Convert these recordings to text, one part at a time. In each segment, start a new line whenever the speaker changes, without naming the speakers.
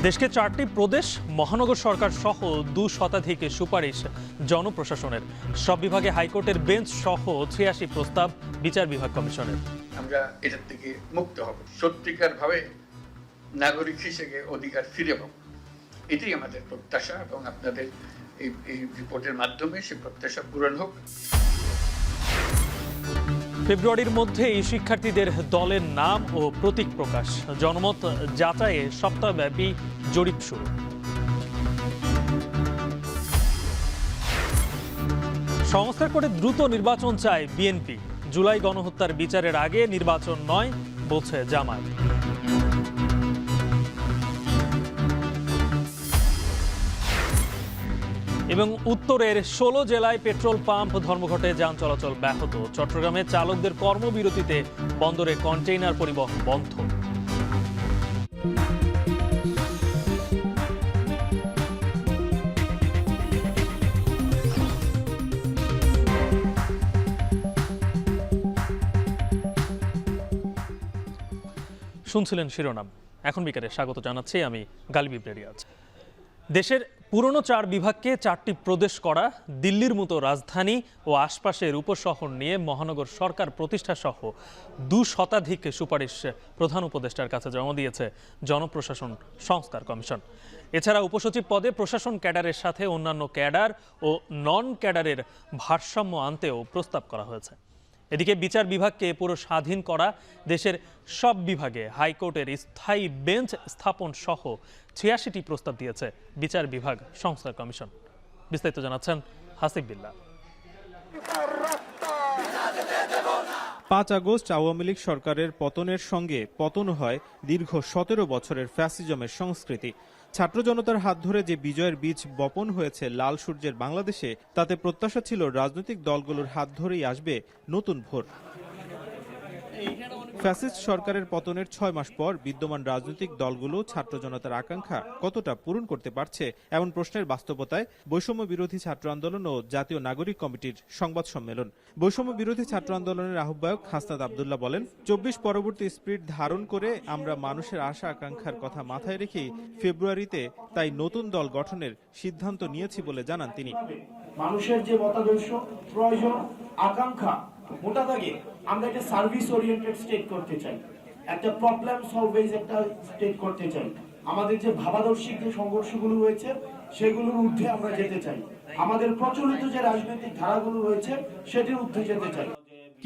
দেশকে 4টি প্রদেশ, মহানগর সরকার সহ 2 শতাধিক সুপারিশ জনপ্রশাসনের। সব বিভাগে হাইকোর্টের বেঞ্চ সহ 86 প্রস্তাব বিচার বিভাগ কমিশনের।
আমরা এটার থেকে মুক্ত হব, সত্যিকার ভাবে নাগরিক হিসেবে অধিকার ফিরে পাবো, এটাই আমাদের প্রত্যাশা এবং আপনাদের এই রিপোর্টের মাধ্যমে সে প্রত্যাশা পূরণ হোক।
ফেব্রুয়ারির মধ্যেই শিক্ষার্থীদের দলের নাম ও প্রতীক প্রকাশ, জনমত যাচাইয়ে সপ্তাহব্যাপী জরিপ শুরু। সংস্কার করে দ্রুত নির্বাচন চায় বিএনপি। জুলাই গণহত্যার বিচারের আগে নির্বাচন নয় বলছে জামায়াত। এবং উত্তরের 16 জেলায় পেট্রোল পাম্প ধর্মঘটে যান চলাচল ব্যাহত। চট্টগ্রামে চালকদের কর্মবিরতিতে বন্দরে কন্টেইনার পরিবহন বন্ধ। শুনছিলেন শিরোনাম, এখন বিকালে স্বাগত জানাচ্ছি আমি গালিব ইব্রাহিম। দেশের পুরনো 4 বিভাগকে 4টি প্রদেশ করা, দিল্লির মতো রাজধানী ও আশপাশের উপশহর নিয়ে মহানগর সরকার প্রতিষ্ঠা সহ 2 শতাধিক সুপারিশ প্রধান উপদেষ্টার কাছে জমা দিয়েছে জনপ্রশাসন সংস্কার কমিশন। এছাড়া উপসচিব পদে প্রশাসন ক্যাডারের সাথে অন্যান্য ক্যাডার ও নন ক্যাডারের ভারসাম্য আনতেও প্রস্তাব করা হয়েছে। এদিকে বিচার বিভাগকে পুরো স্বাধীন করা, দেশের সব বিভাগে হাইকোর্টের স্থায়ী বেঞ্চ স্থাপন সহ 86টি প্রস্তাব দিয়েছে বিচার বিভাগ সংস্কার কমিশন। বিস্তারিত জানাচ্ছেন হাসিব বিল্লাহ।
5 আগস্ট আওয়ামী লীগ সরকারের পতনের সঙ্গে পতন হয় দীর্ঘ 17 বছরের ফ্যাসিজমের সংস্কৃতি। ছাত্র জনতার হাত ধরে যে বিজয়ের বীজ বপন হয়েছে লাল সূর্যের বাংলাদেশে, তাতে প্রত্যাশা ছিল রাজনৈতিক দলগুলোর হাত ধরেই আসবে নতুন ভোর। ফ্যাসিস্ট সরকারের পতনের 6 মাস পর বিদ্যমান রাজনৈতিক দলগুলো ছাত্র জনতার আকাঙ্ক্ষা কতটা পূরণ করতে পারছে, এমন প্রশ্নের বাস্তবতায় বৈষম্য বিরোধী ছাত্র আন্দোলন ও জাতীয় নাগরিক কমিটির সংবাদ সম্মেলন। বৈষম্য বিরোধী ছাত্র আন্দোলনের আহ্বায়ক হাসনাত আব্দুল্লাহ বলেন, 24 পরবর্তী স্পিরিট ধারণ করে আমরা মানুষের আশা আকাঙ্ক্ষার কথা মাথায় রেখেই ফেব্রুয়ারিতে তাই নতুন দল গঠনের সিদ্ধান্ত নিয়েছি বলে জানান তিনি।
মানুষের যে মতাদর্শ, প্রয়োজন, আকাঙ্ক্ষা, মোটা দাগে আমরা একটা সার্ভিস ওরিয়েন্টেড স্টেট করতে চাই, একটা প্রবলেম সলভিং একটা স্টেট করতে চাই। আমাদের যে ভাবাদর্শিক যে সংঘর্ষগুলো রয়েছে সেগুলোর ঊর্ধ্বে আমরা যেতে চাই। আমাদের প্রচলিত যে রাজনৈতিক ধারাগুলো রয়েছে সেটির ঊর্ধ্বে যেতে চাই।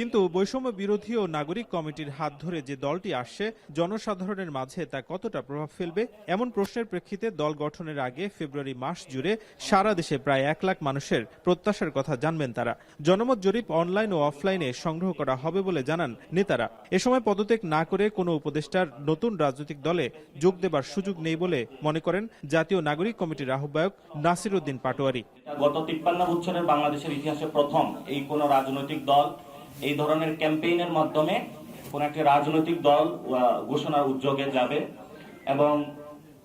কিন্তু বৈষম্য বিরোধী ও নাগরিক কমিটির হাত ধরে যে দলটি আসছে, জনসাধারণের মাঝে তা কতটা প্রভাব ফেলবে, এমন প্রশ্নের প্রেক্ষিতে দল গঠনের আগে ফেব্রুয়ারি মাস জুড়ে সারা দেশে প্রায় 1 লাখ মানুষের প্রত্যাশার কথা জানবেন তারা। জনমত জরিপ অনলাইন ও অফলাইনে সংগ্রহ করা হবে বলে জানান নেতারা। এ সময় পদত্যাগ না করে কোনো উপদেষ্টার নতুন রাজনৈতিক দলে যোগ দেবার সুযোগ নেই বলে মনে করেন জাতীয় নাগরিক কমিটির আহ্বায়ক নাসির উদ্দিন পাটোয়ারি।
গত 53 বছরের বাংলাদেশের ইতিহাসে প্রথম এই কোন রাজনৈতিক দল এই ধরনের ক্যাম্পেইনের মাধ্যমে কোন একটি রাজনৈতিক দল ঘোষণার উদ্যোগে যাবে, এবং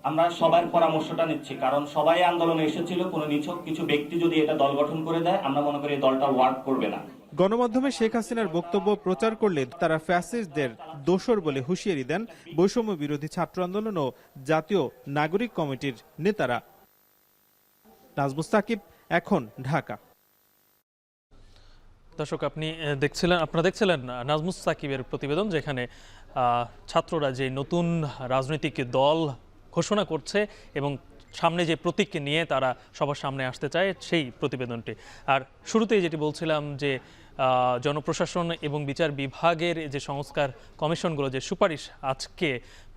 আমরা সবার পরামর্শটা নিচ্ছি, কারণ সবাই আন্দোলনে এসেছিল। কোনো নিছক কিছু ব্যক্তি যদি এটা দল গঠন করে দেয়, আমরা মনে করি এই দলটা ওয়ার্ক করবে না।
গণমাধ্যমে শেখ হাসিনার বক্তব্য প্রচার করলে তারা ফ্যাসিস্টদের দোসর বলে হুঁশিয়ারি দেন বৈষম্য বিরোধী ছাত্র আন্দোলন ও জাতীয় নাগরিক কমিটির নেতারা। নাজমুস সাকিব, এখন, ঢাকা।
দর্শক, আপনারা দেখছিলেন নাজমুস সাকিবের প্রতিবেদন, যেখানে ছাত্ররা যে নতুন রাজনৈতিক দল ঘোষণা করছে এবং সামনে যে প্রতীককে নিয়ে তারা সবার সামনে আসতে চায়, সেই প্রতিবেদনটি। আর শুরুতেই যেটি বলছিলাম যে জনপ্রশাসন এবং বিচার বিভাগের যে সংস্কার কমিশনগুলো যে সুপারিশ আজকে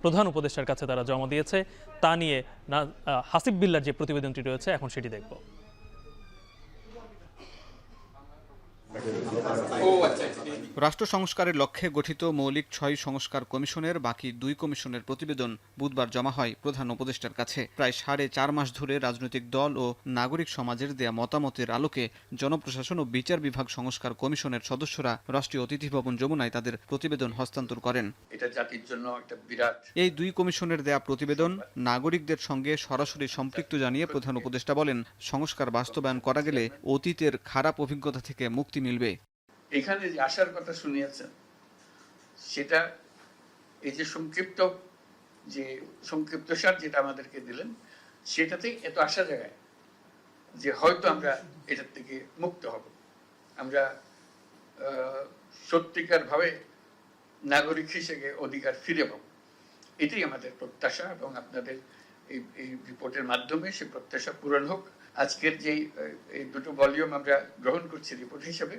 প্রধান উপদেষ্টার কাছে তারা জমা দিয়েছে, তা নিয়ে হাসিব বিল্লার যে প্রতিবেদনটি রয়েছে, এখন সেটি দেখব।
রাষ্ট্র সংস্কারের লক্ষ্যে গঠিত মৌলিক 6 সংস্কার কমিশনের বাকি 2 কমিশনের প্রতিবেদন বুধবার জমা হয় প্রধান উপদেষ্টার কাছে। প্রায় 4.5 মাস ধরে রাজনৈতিক দল ও নাগরিক সমাজের দেয়া মতামতের আলোকে জনপ্রশাসন ও বিচার বিভাগ সংস্কার কমিশনের সদস্যরা রাষ্ট্রীয় অতিথি ভবন যমুনায় তাদের প্রতিবেদন হস্তান্তর করেন।
এটা জাতির জন্য একটা বিরাট।
এই 2 কমিশনের দেয়া প্রতিবেদন নাগরিকদের সঙ্গে সরাসরি সম্পৃক্ত জানিয়ে প্রধান উপদেষ্টা বলেন, সংস্কার বাস্তবায়ন করা গেলে অতীতের খারাপ অভিজ্ঞতা থেকে মুক্তি মিলবে।
এখানে যে আশার কথা শুনিয়েছেন, সেটা এই যে সংক্ষিপ্ত যে সংক্ষিপ্তসার যেটা আমাদেরকে দিলেন সেটাতেই এত আশা জায়গায় যে হয়তো আমরা এটার থেকে মুক্ত হব, আমরা সত্যিকার ভাবে নাগরিক হিসেবে অধিকার ফিরে পাব, এটাই আমাদের প্রত্যাশা। এবং আপনাদের এই রিপোর্টের মাধ্যমে সে প্রত্যাশা পূরণ হোক। আজকের যে এই দুটো ভলিউম আমরা গ্রহণ করছি রিপোর্ট হিসেবে,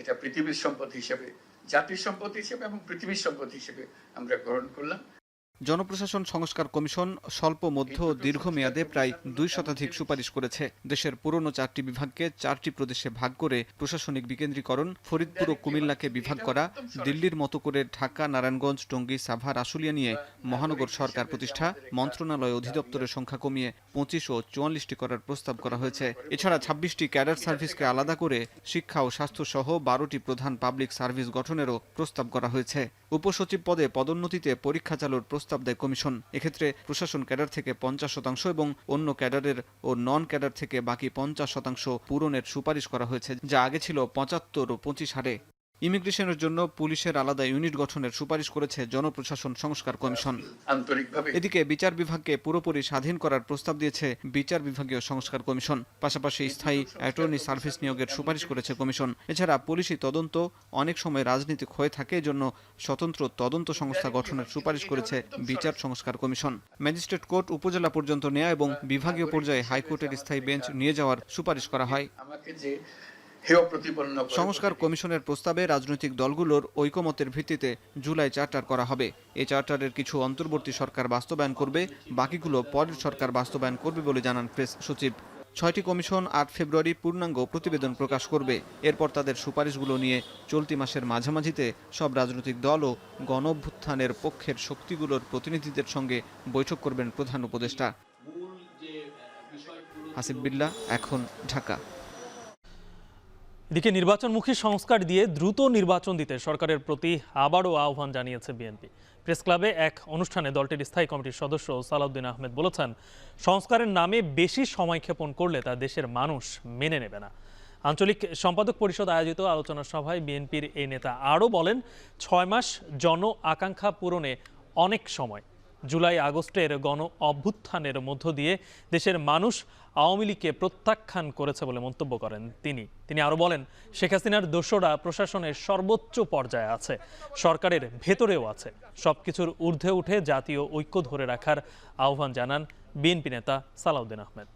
এটা পৃথিবীর সম্পদ হিসেবে, জাতির সম্পদ হিসেবে এবং পৃথিবীর সম্পদ হিসেবে আমরা গ্রহণ করলাম।
জনপ্রশাসন সংস্কার কমিশন স্বল্প মধ্য ও দীর্ঘমেয়াদে প্রায় 2 শতাধিক সুপারিশ করেছে। দেশের পুরনো 4টি বিভাগকে 4টি প্রদেশে ভাগ করে প্রশাসনিক বিকেন্দ্রীকরণ, ফরিদপুর ও কুমিল্লাকে বিভাগ করা, দিল্লির মতো করে ঢাকা, নারায়ণগঞ্জ, টঙ্গী, সাভার, আশুলিয়া নিয়ে মহানগর সরকার প্রতিষ্ঠা, মন্ত্রণালয় অধিদপ্তরের সংখ্যা কমিয়ে 25 ও 44টি করার প্রস্তাব করা হয়েছে। এছাড়া 26টি ক্যাডার সার্ভিসকে আলাদা করে শিক্ষা ও স্বাস্থ্য সহ 12টি প্রধান পাবলিক সার্ভিস গঠনেরও প্রস্তাব করা হয়েছে। উপসচিব পদে পদোন্নতিতে পরীক্ষা চালুর প্রস্তাব দেয় কমিশন। এক্ষেত্রে প্রশাসন ক্যাডার থেকে 50% এবং অন্য ক্যাডারের ও নন ক্যাডার থেকে বাকি 50% পূরণের সুপারিশ করা হয়েছে, যা আগে ছিল 75 ও 25 হারে। ইমিগ্রেশনের জন্য পুলিশের আলাদা ইউনিট গঠনের সুপারিশ করেছে জনপ্রশাসন সংস্কার কমিশন। এদিকে বিচার বিভাগকে পুরোপুরি স্বাধীন করার প্রস্তাব দিয়েছে বিচার বিভাগীয় সংস্কার কমিশন। পাশাপাশি স্থায়ী অ্যাটর্নি সার্ভিস নিয়োগের সুপারিশ করেছে কমিশন। এছাড়া পুলিশি তদন্ত অনেক সময় রাজনৈতিক হয়ে থাকে, এজন্য স্বতন্ত্র তদন্ত সংস্থা গঠনের সুপারিশ করেছে বিচার সংস্কার কমিশন। ম্যাজিস্ট্রেট কোর্ট উপজেলা পর্যন্ত নেওয়া এবং বিভাগীয় পর্যায়ে হাইকোর্টের স্থায়ী বেঞ্চ নিয়ে যাওয়ার সুপারিশ করা হয়। সংস্কার কমিশনের প্রস্তাবে রাজনৈতিক দলগুলোর ঐকমত্যের ভিত্তিতে জুলাই চার্টার করা হবে। এই চার্টারের কিছু অন্তর্বর্তী সরকার বাস্তবায়ন করবে, বাকিগুলো পরের সরকার বাস্তবায়ন করবে বলে জানান প্রেস সচিব। 6টি কমিশন 8 ফেব্রুয়ারি পূর্ণাঙ্গ প্রতিবেদন প্রকাশ করবে। এরপর তাদের সুপারিশগুলো নিয়ে চলতি মাসের মাঝামাঝিতে সব রাজনৈতিক দল ও গণঅভ্যুত্থানের পক্ষের শক্তিগুলোর প্রতিনিধিদের সঙ্গে বৈঠক করবেন প্রধান উপদেষ্টা। হাসিব বিল্লাহ, এখন, ঢাকা।
এদিকে নির্বাচনমুখী সংস্কার দিয়ে দ্রুত নির্বাচন দিতে সরকারের প্রতি আবারও আহ্বান জানিয়েছে বিএনপি। প্রেস ক্লাবে এক অনুষ্ঠানে দলটির স্থায়ী কমিটির সদস্য সালাউদ্দিন আহমেদ বলেছেন, সংস্কারের নামে বেশি সময় ক্ষেপণ করলে তা দেশের মানুষ মেনে নেবে না। আঞ্চলিক সম্পাদক পরিষদ আয়োজিত আলোচনা সভায় বিএনপির এই নেতা আরও বলেন, 6 মাস জন আকাঙ্ক্ষা পূরণে অনেক সময়। জুলাই আগস্টের গণ অভ্যুত্থানের মধ্য দিয়ে দেশের মানুষ আওয়ামী লীগকে প্রত্যাখ্যান করেছে বলে মন্তব্য করেন তিনি আরও বলেন, শেখ হাসিনার দোসররা প্রশাসনের সর্বোচ্চ পর্যায়ে আছে, সরকারের ভেতরেও আছে। সবকিছুর ঊর্ধ্বে উঠে জাতীয় ঐক্য ধরে রাখার আহ্বান জানান বিএনপি নেতা সালাউদ্দিন আহমেদ।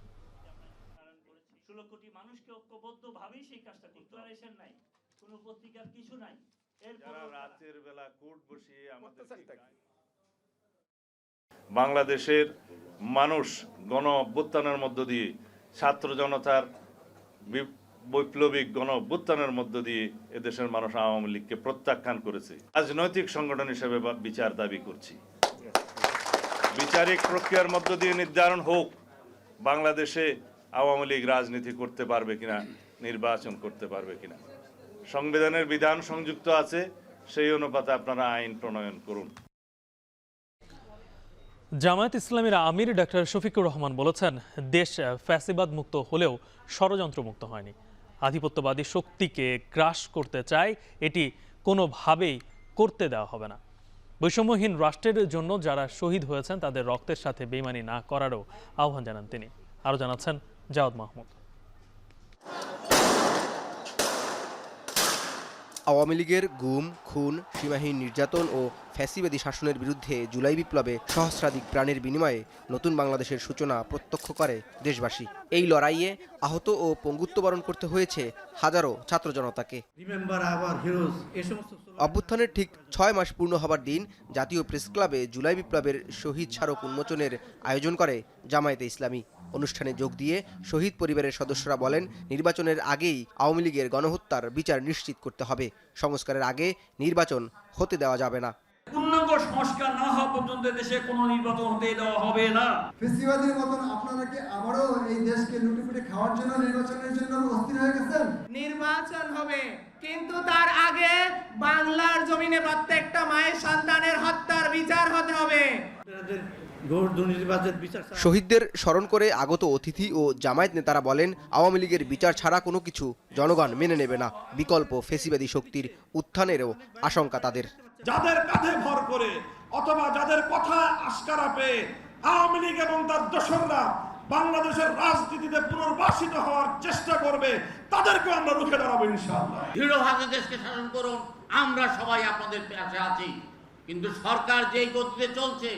বাংলাদেশের মানুষ গণ অভ্যুত্থানের মধ্য দিয়ে, ছাত্র জনতার বৈপ্লবিক গণ অভ্যুত্থানের মধ্য দিয়ে এদেশের মানুষ আওয়ামী লীগকে প্রত্যাখ্যান করেছে। রাজনৈতিক সংগঠন হিসেবে বিচার দাবি করছি। বিচারিক প্রক্রিয়ার মধ্য দিয়ে নির্ধারণ হোক বাংলাদেশে আওয়ামী লীগ রাজনীতি করতে পারবে কিনা, নির্বাচন করতে পারবে কিনা। সংবিধানের বিধান সংযুক্ত আছে, সেই অনুপাতে আপনারা আইন প্রণয়ন করুন।
জামায়াত ইসলামীর আমির ডক্টর শফিকুর রহমান বলেছেন, দেশ ফ্যাসিবাদ মুক্ত হলেও ষড়যন্ত্র মুক্ত হয়নি। আধিপত্যবাদী শক্তিকে গ্রাস করতে চায়, এটি কোনোভাবেই করতে দেওয়া হবে না। বৈষম্যহীন রাষ্ট্রের জন্য যারা শহীদ হয়েছেন তাদের রক্তের সাথে বেইমানি না করারও আহ্বান জানান তিনি। আরও জানাচ্ছেন জাওয়াদ মাহমুদ।
আওয়ামী লীগের গুম, খুন, সীমাহীন নির্যাতন ও ফ্যাসিবাদী শাসনের বিরুদ্ধে জুলাই বিপ্লবে সহস্রাধিক প্রাণের বিনিময়ে নতুন বাংলাদেশের সূচনা প্রত্যক্ষ করে দেশবাসী। এই লড়াইয়ে আহত ও পঙ্গুত্ব বরণ করতে হয়েছে হাজারো ছাত্র জনতাকে। অভ্যুত্থানের ঠিক 6 মাস পূর্ণ হবার দিন জাতীয় প্রেস ক্লাবে জুলাই বিপ্লবের শহীদ স্মারক উন্মোচনের আয়োজন করে জামায়াতে ইসলামী। অনুষ্ঠানে যোগ দিয়ে শহীদ পরিবারের সদস্যরা বলেন, নির্বাচনের আগেই আওয়ামী লীগের গণহত্যার বিচার নিশ্চিত করতে হবে। সংস্কারের আগে নির্বাচন হতে দেওয়া যাবে না।
পূর্ণাঙ্গ সংস্কার না হওয়া পর্যন্ত দেশে কোনো নির্বাচন হতে দেওয়া হবে না।
ফ্যাসিবাদের মতন আপনারা কি আবারও এই দেশকে লুটেপুটে খাওয়ার জন্য নির্বাচনের জন্য অস্থির হয়ে গেছেন?
নির্বাচন হবে, কিন্তু তার আগে বাংলার জমিনে প্রত্যেকটা মায়ের সন্তানের হত্যার বিচার হতে হবে।
শহীদদের স্মরণ করে আগত অতিথি ও জামায়াত নেতারা বলেন, আওয়ামী লীগের বিচার ছাড়া কোনো কিছু জনগণ মেনে নেবে না। বিকল্প ফেসিবাদী শক্তির উত্থানেরও আশঙ্কা তাদের।
যাদের কাঁধে ভর করে অথবা যাদের কথা আস্কারা পেয়ে আওয়ামী লীগ এবং তার দোসররা বাংলাদেশের রাজনীতিতে পুনর্বাসিত হওয়ার চেষ্টা করবে, তাদেরকে আমরা রুখে দাঁড়াবো ইনশাআল্লাহ।
দৃঢ়ভাবে দেশকে শাসন করুন, আমরা সবাই আপনাদের পাশে আছি। কিন্তু সরকার যেই গতিতে চলছে,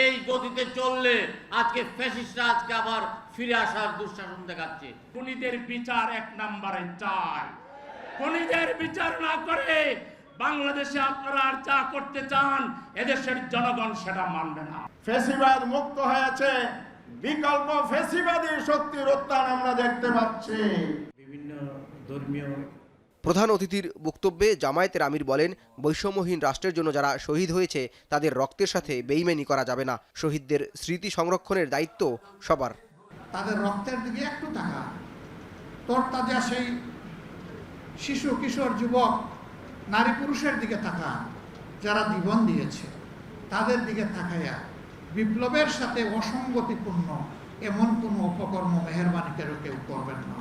এই গতিতে চললে আজকে ফ্যাসিস্টরা আজকে আবার ফিরে আসার দুঃশাসন দেখাচ্ছে।
খুনিদের বিচার এক নম্বরে চাই। খুনিদের বিচার না করে বাংলাদেশে আপনারা আর যা করতে চান, এদেশের জনগণ সেটা মানবে না। ফ্যাসিবাদ মুক্ত হয়েছে, বিকল্প ফ্যাসিবাদী শক্তির উত্থান আমরা দেখতে পাচ্ছি।
বিভিন্ন ধর্মীয়
প্রধান অতিথির বক্তব্যে জামায়াতের আমির বলেন, বৈষম্যহীন রাষ্ট্রের জন্য যারা শহীদ হয়েছে তাদের রক্তের সাথে বেইমানি করা যাবে না। শহীদদের স্মৃতি সংরক্ষণের দায়িত্ব সবার।
তাদের রক্তের দিকে একটু তাকা, তোর তাজা সেই শিশু কিশোর যুবক নারী পুরুষের দিকে তাকা, যারা জীবন দিয়েছে তাদের দিকে তাকাইয়া বিপ্লবের সাথে অসঙ্গতিপূর্ণ এমন কোনো অপকর্ম মেহেরবানি করে কেউ করবেন না।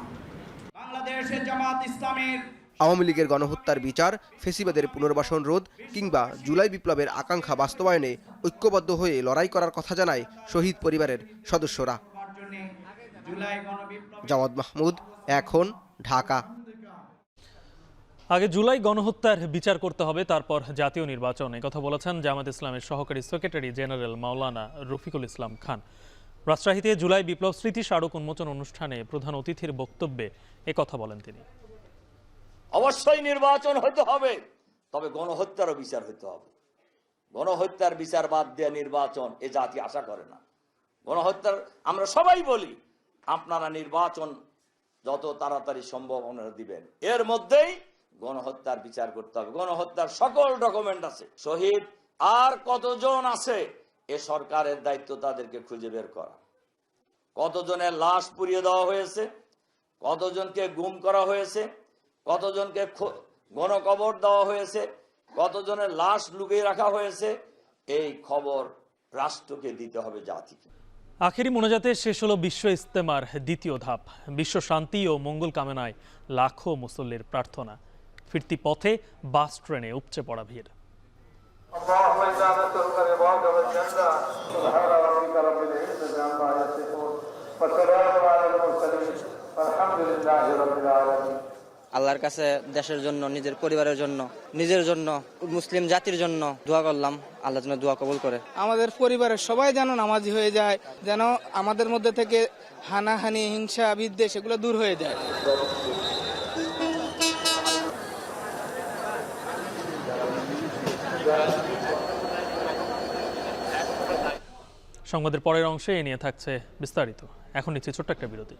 বাংলাদেশের জামাত ইসলামের
আওয়ামী লীগের গণহত্যার বিচার, ফেসিবাদের পুনর্বাসন রোধ কিংবা জুলাই বিপ্লবের আকাঙ্ক্ষা বাস্তবায়নে ঐক্যবদ্ধ হয়ে লড়াই করার কথা জানায় শহীদ পরিবারের সদস্যরা। জাওয়াদ মাহমুদ, এখন, ঢাকা।
আগে জুলাই গণহত্যার বিচার করতে হবে, তারপর জাতীয় নির্বাচন, কথা বলেছেন জামাত ইসলামের সহকারী সেক্রেটারি জেনারেল মাওলানা রফিকুল ইসলাম খান। রাজশাহীতে জুলাই বিপ্লব স্মৃতি স্মারক উন্মোচন অনুষ্ঠানে প্রধান অতিথির বক্তব্যে কথা বলেন তিনি।
অবশ্যই নির্বাচন হতে হবে, তবে গণহত্যারও বিচার হতে হবে। গণহত্যার বিচার বাদ দেওয়া নির্বাচন এ জাতি আশা করে না। গণহত্যার আমরা সবাই বলি, আপনারা নির্বাচন যত তাড়াতাড়ি সম্ভব আপনারা দিবেন, এর মধ্যেই গণহত্যার বিচার করতে হবে। গণহত্যার সকল ডকুমেন্ট আছে। শহীদ আর কতজন আছে, এ সরকারের দায়িত্ব তাদেরকে খুঁজে বের করা। কতজনের লাশ পুড়িয়ে দেওয়া হয়েছে, কতজনকে গুম করা হয়েছে, কতজনকে গণকবর দেওয়া হয়েছে, কতজনের লাশ লুকিয়ে রাখা হয়েছে, এই খবর রাষ্ট্রকে দিতে হবে, জাতিকে।
আখেরি মোনাজাতে শেষ হলো বিশ্ব ইজতেমার দ্বিতীয় ধাপ। বিশ্ব শান্তি ও মঙ্গল কামনায় লাখো মুসল্লির প্রার্থনা। ফিরতি পথে বাস ট্রেনে উপচে পড়া ভিড়।
আল্লাহর কাছে দেশের জন্য, নিজের পরিবারের জন্য, নিজের জন্য, মুসলিম জাতির জন্য দোয়া করলাম, আল্লাহ যেন দোয়া কবুল করে।
আমাদের পরিবারের সবাই যেন নামাজি হয়ে যায়, যেন আমাদের মধ্যে থেকে হানাহানি, হিংসা, বিদ্বেষ এগুলো দূর হয়ে যায়।
সংবাদের পরের অংশে এ নিয়ে থাকছে বিস্তারিত। এখন নিচ্ছি ছোট্ট একটা বিরতি।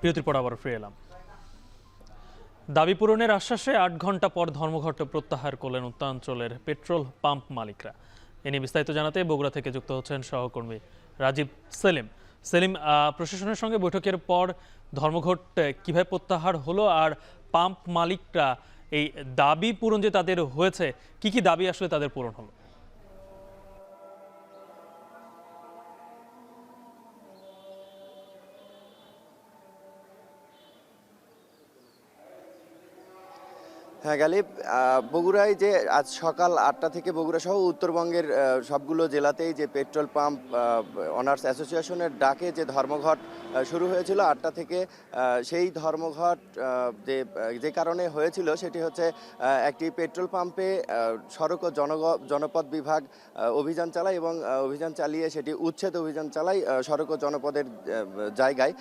বিরতির পর আবার ফিরে এলাম। দাবি পূরণের আশ্বাসে ৮ ঘন্টা পর ধর্মঘট প্রত্যাহার করলেন উত্তরাঞ্চলের পেট্রোল পাম্প মালিকরা। এ নিয়ে বিস্তারিত জানাতে বগুড়া থেকে যুক্ত হচ্ছেন সহকর্মী রাজীব সেলিম। সেলিম, প্রশাসনের সঙ্গে বৈঠকের পর ধর্মঘট কিভাবে প্রত্যাহার হলো, আর পাম্প মালিকরা এই দাবি পূরণ যে তাদের হয়েছে, কি কি দাবি আসলে তাদের পূরণ হলো?
হ্যাঁ গালিব, বগুড়ায় যে আজ সকাল ৮টা থেকে বগুড়া সহ উত্তরবঙ্গের সবগুলো জেলাতেই যে পেট্রোল পাম্প অনার্স অ্যাসোসিয়েশনের ডাকে যে ধর্মঘট শুরু হয়েছিল ৮টা থেকে, সেই ধর্মঘট যে কারণে হয়েছিল সেটি হচ্ছে একটি পেট্রোল পাম্পে সড়ক ও জনপদ বিভাগ অভিযান চালায় এবং অভিযান চালিয়ে সেটি উচ্ছেদ অভিযান চালায় সড়ক ও জনপদের জায়গায়।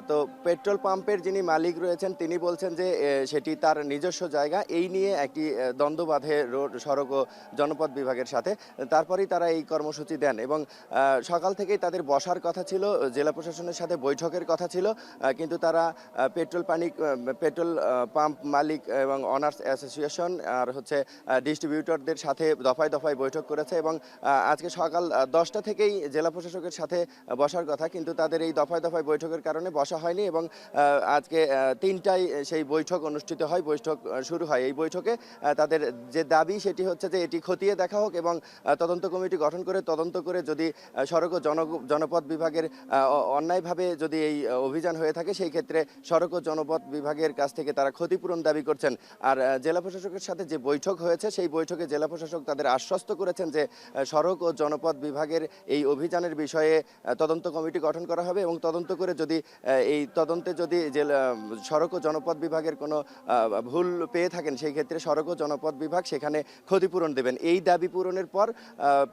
তো পেট্রোল পাম্পের যিনি মালিক রয়েছেন তিনি বলছেন যে সেটি তার নিজস্ব জায়গা, এই নিয়ে একটি দ্বন্দ্ব বাধে রোড সড়ক ও জনপদ বিভাগের সাথে। তারপরেই তারা এই কর্মসূচি দেন এবং সকাল থেকেই তাদের বসার কথা ছিল, জেলা প্রশাসনের সাথে বৈঠকের কথা ছিল, কিন্তু তারা পেট্রোল পাম্প মালিক এবং অনার্স অ্যাসোসিয়েশন আর ডিস্ট্রিবিউটরদের সাথে দফায় দফায় বৈঠক করেছে এবং আজকে সকাল 10টা থেকেই জেলা প্রশাসকের সাথে বসার কথা, কিন্তু তাদের এই দফায় দফায় বৈঠকের কারণে বসা হয়নি এবং আজকে 3টায় সেই বৈঠক অনুষ্ঠিত হয়, বৈঠক শুরু হয়। এই বৈঠকে তাদের যে দাবি সেটি হচ্ছে যে এটি খতিয়ে দেখা হোক এবং তদন্ত কমিটি গঠন করে তদন্ত করে যদি সড়ক ও জনপথ বিভাগের অন্যায়ভাবে যদি এই অভিযান হয়ে থাকে সেই ক্ষেত্রে সড়ক ও জনপথ বিভাগের কাছ থেকে তারা ক্ষতিপূরণ দাবি করছেন। আর জেলা প্রশাসকের সাথে যে বৈঠক হয়েছে সেই বৈঠকে জেলা প্রশাসক তাদের আশ্বস্ত করেছেন যে সড়ক ও জনপথ বিভাগের এই অভিযানের বিষয়ে তদন্ত কমিটি গঠন করা হবে এবং তদন্ত করে যদি এই তদন্তে যদি সড়ক ও জনপথ বিভাগের কোনো ভুল পেয়ে থাকেন সেই ক্ষেত্রে সড়ক ও জনপথ বিভাগ সেখানে ক্ষতিপূরণ দেবেন। এই দাবি পূরণের পর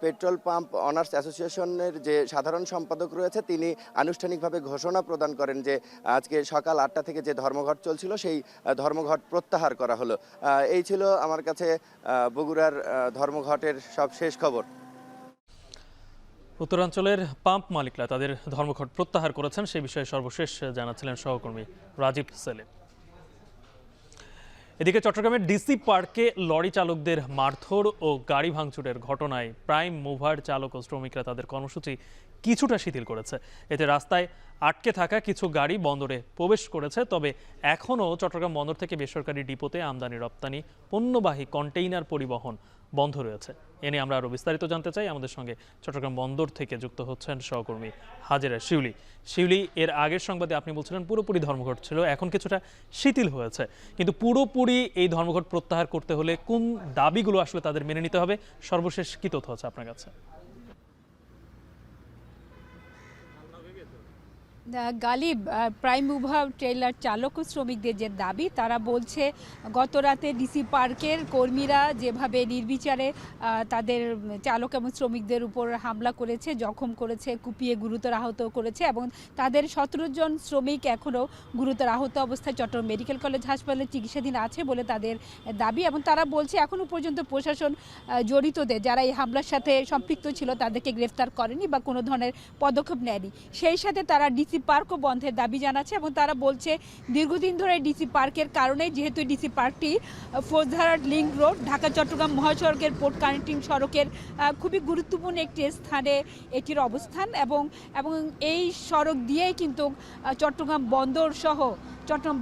পেট্রোল পাম্প অনার্স অ্যাসোসিয়েশনের যে সাধারণ সম্পাদক রয়েছে তিনি আনুষ্ঠানিকভাবে ঘোষণা প্রদান করেন যে আজকে সকাল 8টা থেকে যে ধর্মঘট চলছিল সেই ধর্মঘট প্রত্যাহার করা হলো। এই ছিল আমার কাছে বগুড়ার ধর্মঘটের সব শেষ খবর।
উত্তরাঞ্চলের পাম্প মালিকরা তাদের ধর্মঘট প্রত্যাহার করেছেন সেই বিষয়ে সর্বশেষ জানাচ্ছিলেন সহকর্মী রাজীব সেলিম। এদিকে চট্টগ্রামের ডিসি পার্কে লরি চালকদের মারধর ও গাড়ি ভাঙচুরের ঘটনায় প্রাইম মুভার চালক ও শ্রমিকরা তাদের কর্মসূচি কিছুটা শিথিল করেছে। এতে রাস্তায় আটকে থাকা কিছু গাড়ি বন্দরে প্রবেশ করেছে, তবে এখনও চট্টগ্রাম বন্দর থেকে বেসরকারি ডিপোতে আমদানি রপ্তানি পণ্যবাহী কন্টেইনার পরিবহন বন্ধ রয়েছে। এ নিয়ে আমরা আরও বিস্তারিত জানতে চাই। আমাদের সঙ্গে চট্টগ্রাম বন্দর থেকে যুক্ত হচ্ছেন সহকর্মী হাজেরা শিউলি। এর আগের সংবাদে আপনি বলছিলেন পুরোপুরি ধর্মঘট ছিল, এখন কিছুটা শিথিল হয়েছে, কিন্তু পুরোপুরি এই ধর্মঘট প্রত্যাহার করতে হলে কোন দাবিগুলো আসলে তাদের মেনে নিতে হবে, সর্বশেষ কি তথ্য আছে আপনার কাছে?
গালিব, প্রাইম মুভার ট্রেলার চালক ও শ্রমিকদের যে দাবি, তারা বলছে গত রাতে ডিসি পার্কের কর্মীরা যেভাবে নির্বিচারে তাদের চালক এবং শ্রমিকদের উপর হামলা করেছে, জখম করেছে, কুপিয়ে গুরুতর আহত করেছে এবং তাদের 17 জন শ্রমিক এখনও গুরুতর আহত অবস্থায় চট্টগ্রাম মেডিকেল কলেজ হাসপাতালে চিকিৎসাধীন আছে বলে তাদের দাবি। এবং তারা বলছে এখনও পর্যন্ত প্রশাসন জড়িতদের, যারা এই হামলার সাথে সম্পৃক্ত ছিল, তাদেরকে গ্রেফতার করেনি বা কোনো ধরনের পদক্ষেপ নেয়নি। সেই সাথে তারা ডিসি পার্কও বন্ধের দাবি জানাচ্ছে এবং তারা বলছে দীর্ঘদিন ধরে ডিসি পার্কের কারণে, যেহেতু ডিসি পার্কটি ফৌজদারহাট লিংক রোড ঢাকা চট্টগ্রাম মহাসড়কের পোর্ট কানেক্টিং সড়কের খুবই গুরুত্বপূর্ণ একটি স্থানে এটির অবস্থান এবং এই সড়ক দিয়েই কিন্তু চট্টগ্রাম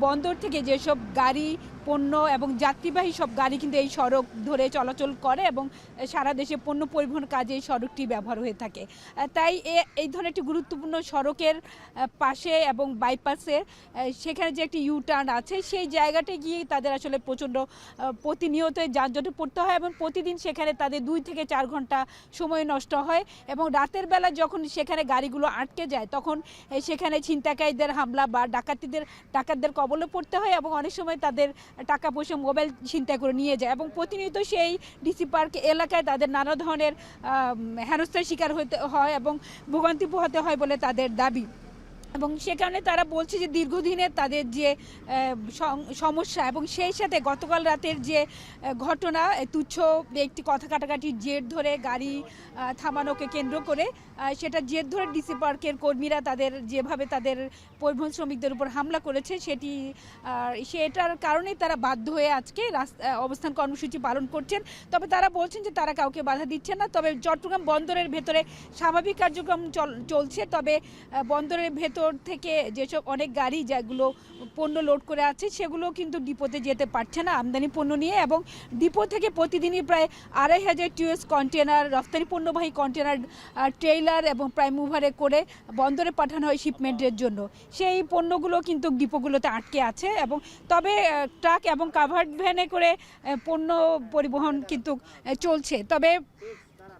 বন্দর থেকে যেসব গাড়ি, পণ্য এবং যাত্রীবাহী সব গাড়ি কিন্তু এই সড়ক ধরে চলাচল করে এবং সারা দেশে পণ্য পরিবহন কাজে এই সড়কটি ব্যবহার হয়ে থাকে। তাই এই ধরনের একটি গুরুত্বপূর্ণ সড়কের পাশে এবং বাইপাসে সেখানে যে একটি ইউটার্ন আছে, সেই জায়গাটা গিয়ে তাদের আসলে প্রচণ্ড প্রতিনিয়ত যানজটে পড়তে হয় এবং প্রতিদিন সেখানে তাদের 2 থেকে 4 ঘন্টা সময় নষ্ট হয় এবং রাতের বেলা যখন সেখানে গাড়িগুলো আটকে যায় তখন সেখানে ছিনতাইকারীদের হামলা বা ডাকাতদের কবলে পড়তে হয় এবং অনেক সময় তাদের টাকা পয়সা, মোবাইল ছিনতাই করে নিয়ে যায় এবং প্রতিনিয়ত সেই ডিসি পার্ক এলাকায় তাদের নানা ধরনের হেনস্থার শিকার হতে হয় এবং ভোগান্তি পোহাতে হয় বলে তাদের দাবি। এবং সে কারণে তারা বলছে যে দীর্ঘদিনের তাদের যে সমস্যা এবং সেই সাথে গতকাল রাতের যে ঘটনা, তুচ্ছ একটি কথা কাটাকাটির জের ধরে গাড়ি থামানোকে কেন্দ্র করে সেটা জের ধরে ডিসি পার্কের কর্মীরা যেভাবে তাদের পরিবহন শ্রমিকদের উপর হামলা করেছে সেটার কারণেই তারা বাধ্য হয়ে আজকে অবস্থান কর্মসূচি পালন করছেন। তবে তারা বলছেন যে তারা কাউকে বাধা দিচ্ছেন না, তবে চট্টগ্রাম বন্দরের ভেতরে স্বাভাবিক কার্যক্রম চলছে। তবে বন্দরের ভেতর থেকে যেসব অনেক গাড়ি যেগুলো পণ্য লোড করে আছে সেগুলো কিন্তু ডিপোতে যেতে পারছে না আমদানি পণ্য নিয়ে এবং ডিপো থেকে প্রতিদিনই প্রায় 2500 টিউএস কন্টেনার, রফতানি পণ্যবাহী কন্টেনার, ট্রেইলার এবং প্রাইম মুভারে করে বন্দরে পাঠানো হয় শিপমেন্টের জন্য। সেই পণ্যগুলো কিন্তু ডিপোগুলোতে আটকে আছে এবং তবে ট্রাক এবং কাভার্ড ভ্যানে করে পণ্য পরিবহন কিন্তু চলছে। তবে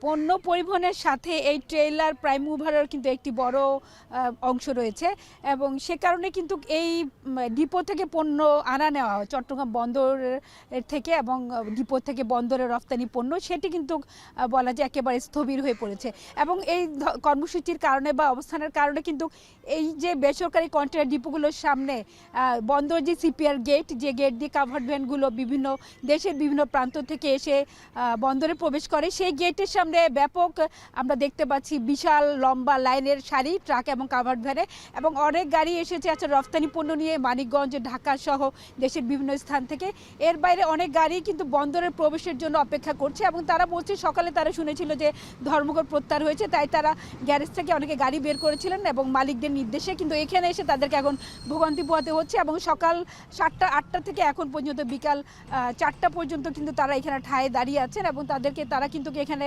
পণ্য পরিবহনের সাথে এই ট্রেলার, প্রাইম মুভারের কিন্তু একটি বড় অংশ রয়েছে এবং সে কারণে কিন্তু এই ডিপো থেকে পণ্য আনা নেওয়া হয় চট্টগ্রাম বন্দর থেকে এবং ডিপো থেকে বন্দরে রফতানি পণ্য, সেটি কিন্তু বলা যায় একেবারে স্থবির হয়ে পড়েছে এবং এই কর্মসূচির কারণে বা অবস্থানের কারণে কিন্তু এই যে বেসরকারি কন্টেনার ডিপোগুলোর সামনে বন্দর যে সিপিআর গেট, যে গেট দিয়ে কাভার্ড ভ্যানগুলো বিভিন্ন দেশের বিভিন্ন প্রান্ত থেকে এসে বন্দরে প্রবেশ করে, সেই গেটের সামনে সামনে ব্যাপক আমরা দেখতে পাচ্ছি বিশাল লম্বা লাইনের সারি ট্রাক এবং কাভার্ড ভ্যানে, এবং অনেক গাড়ি এসেছে আছে রপ্তানি পণ্য নিয়ে মানিকগঞ্জ, ঢাকা সহ দেশের বিভিন্ন স্থান থেকে। এর বাইরে অনেক গাড়ি কিন্তু বন্দরের প্রবেশের জন্য অপেক্ষা করছে, এবং তারা বলছে সকালে তারা শুনেছিল যে ধর্মঘট প্রত্যাহার হয়েছে, তাই তারা গ্যারেজ থেকে অনেকে গাড়ি বের করেছিলেন এবং মালিকদের নির্দেশে, কিন্তু এখানে এসে তাদেরকে এখন ভোগান্তি পোহাতে হচ্ছে। এবং সকাল 7টা থেকে এখন পর্যন্ত বিকাল 4টা পর্যন্ত কিন্তু তারা এখানে ঠায় দাঁড়িয়ে আছেন, এবং তারা কিন্তু এখানে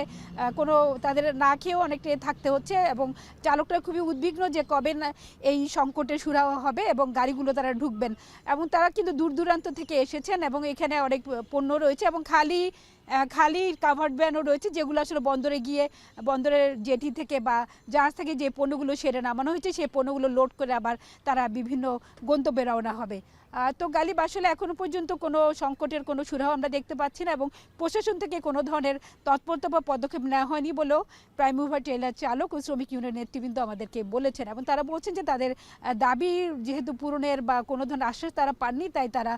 কোনো তাদের না খেয়েও অনেকটা থাকতে হচ্ছে, এবং চালকরা খুবই উদ্বিগ্ন যে কবে না এই সংকটের সুরাহা হবে এবং গাড়িগুলো তারা ঢুকবেন। এবং তারা কিন্তু দূর দূরান্ত থেকে এসেছেন, এবং এখানে অনেক পণ্য রয়েছে এবং খালি কাভার্ড ভ্যানও রয়েছে, যেগুলো আসলে বন্দরে গিয়ে বন্দরের জেটি থেকে বা জাহাজ থেকে যে পণ্যগুলো সেরে নামানো হয়েছে সেই পণ্যগুলো লোড করে আবার তারা বিভিন্ন গন্তব্যে রওনা হবে। তো গালিব, আসলে এখনো পর্যন্ত কোনো সংকটের কোনো সুরাহা আমরা দেখতে পাচ্ছি না, এবং প্রশাসন থেকে কোনো ধরনের তৎপরতা বা পদক্ষেপ নেওয়া হয়নি বলেও প্রাইম মুভার ট্রেলার চালক ও শ্রমিক ইউনিয়ন নেতৃবৃন্দ আমাদেরকে বলেছেন। এবং তারা বলছেন যে তাদের দাবি যেহেতু পূরণের বা কোনো ধরনের আশ্বাস তারা পাননি, তাই তারা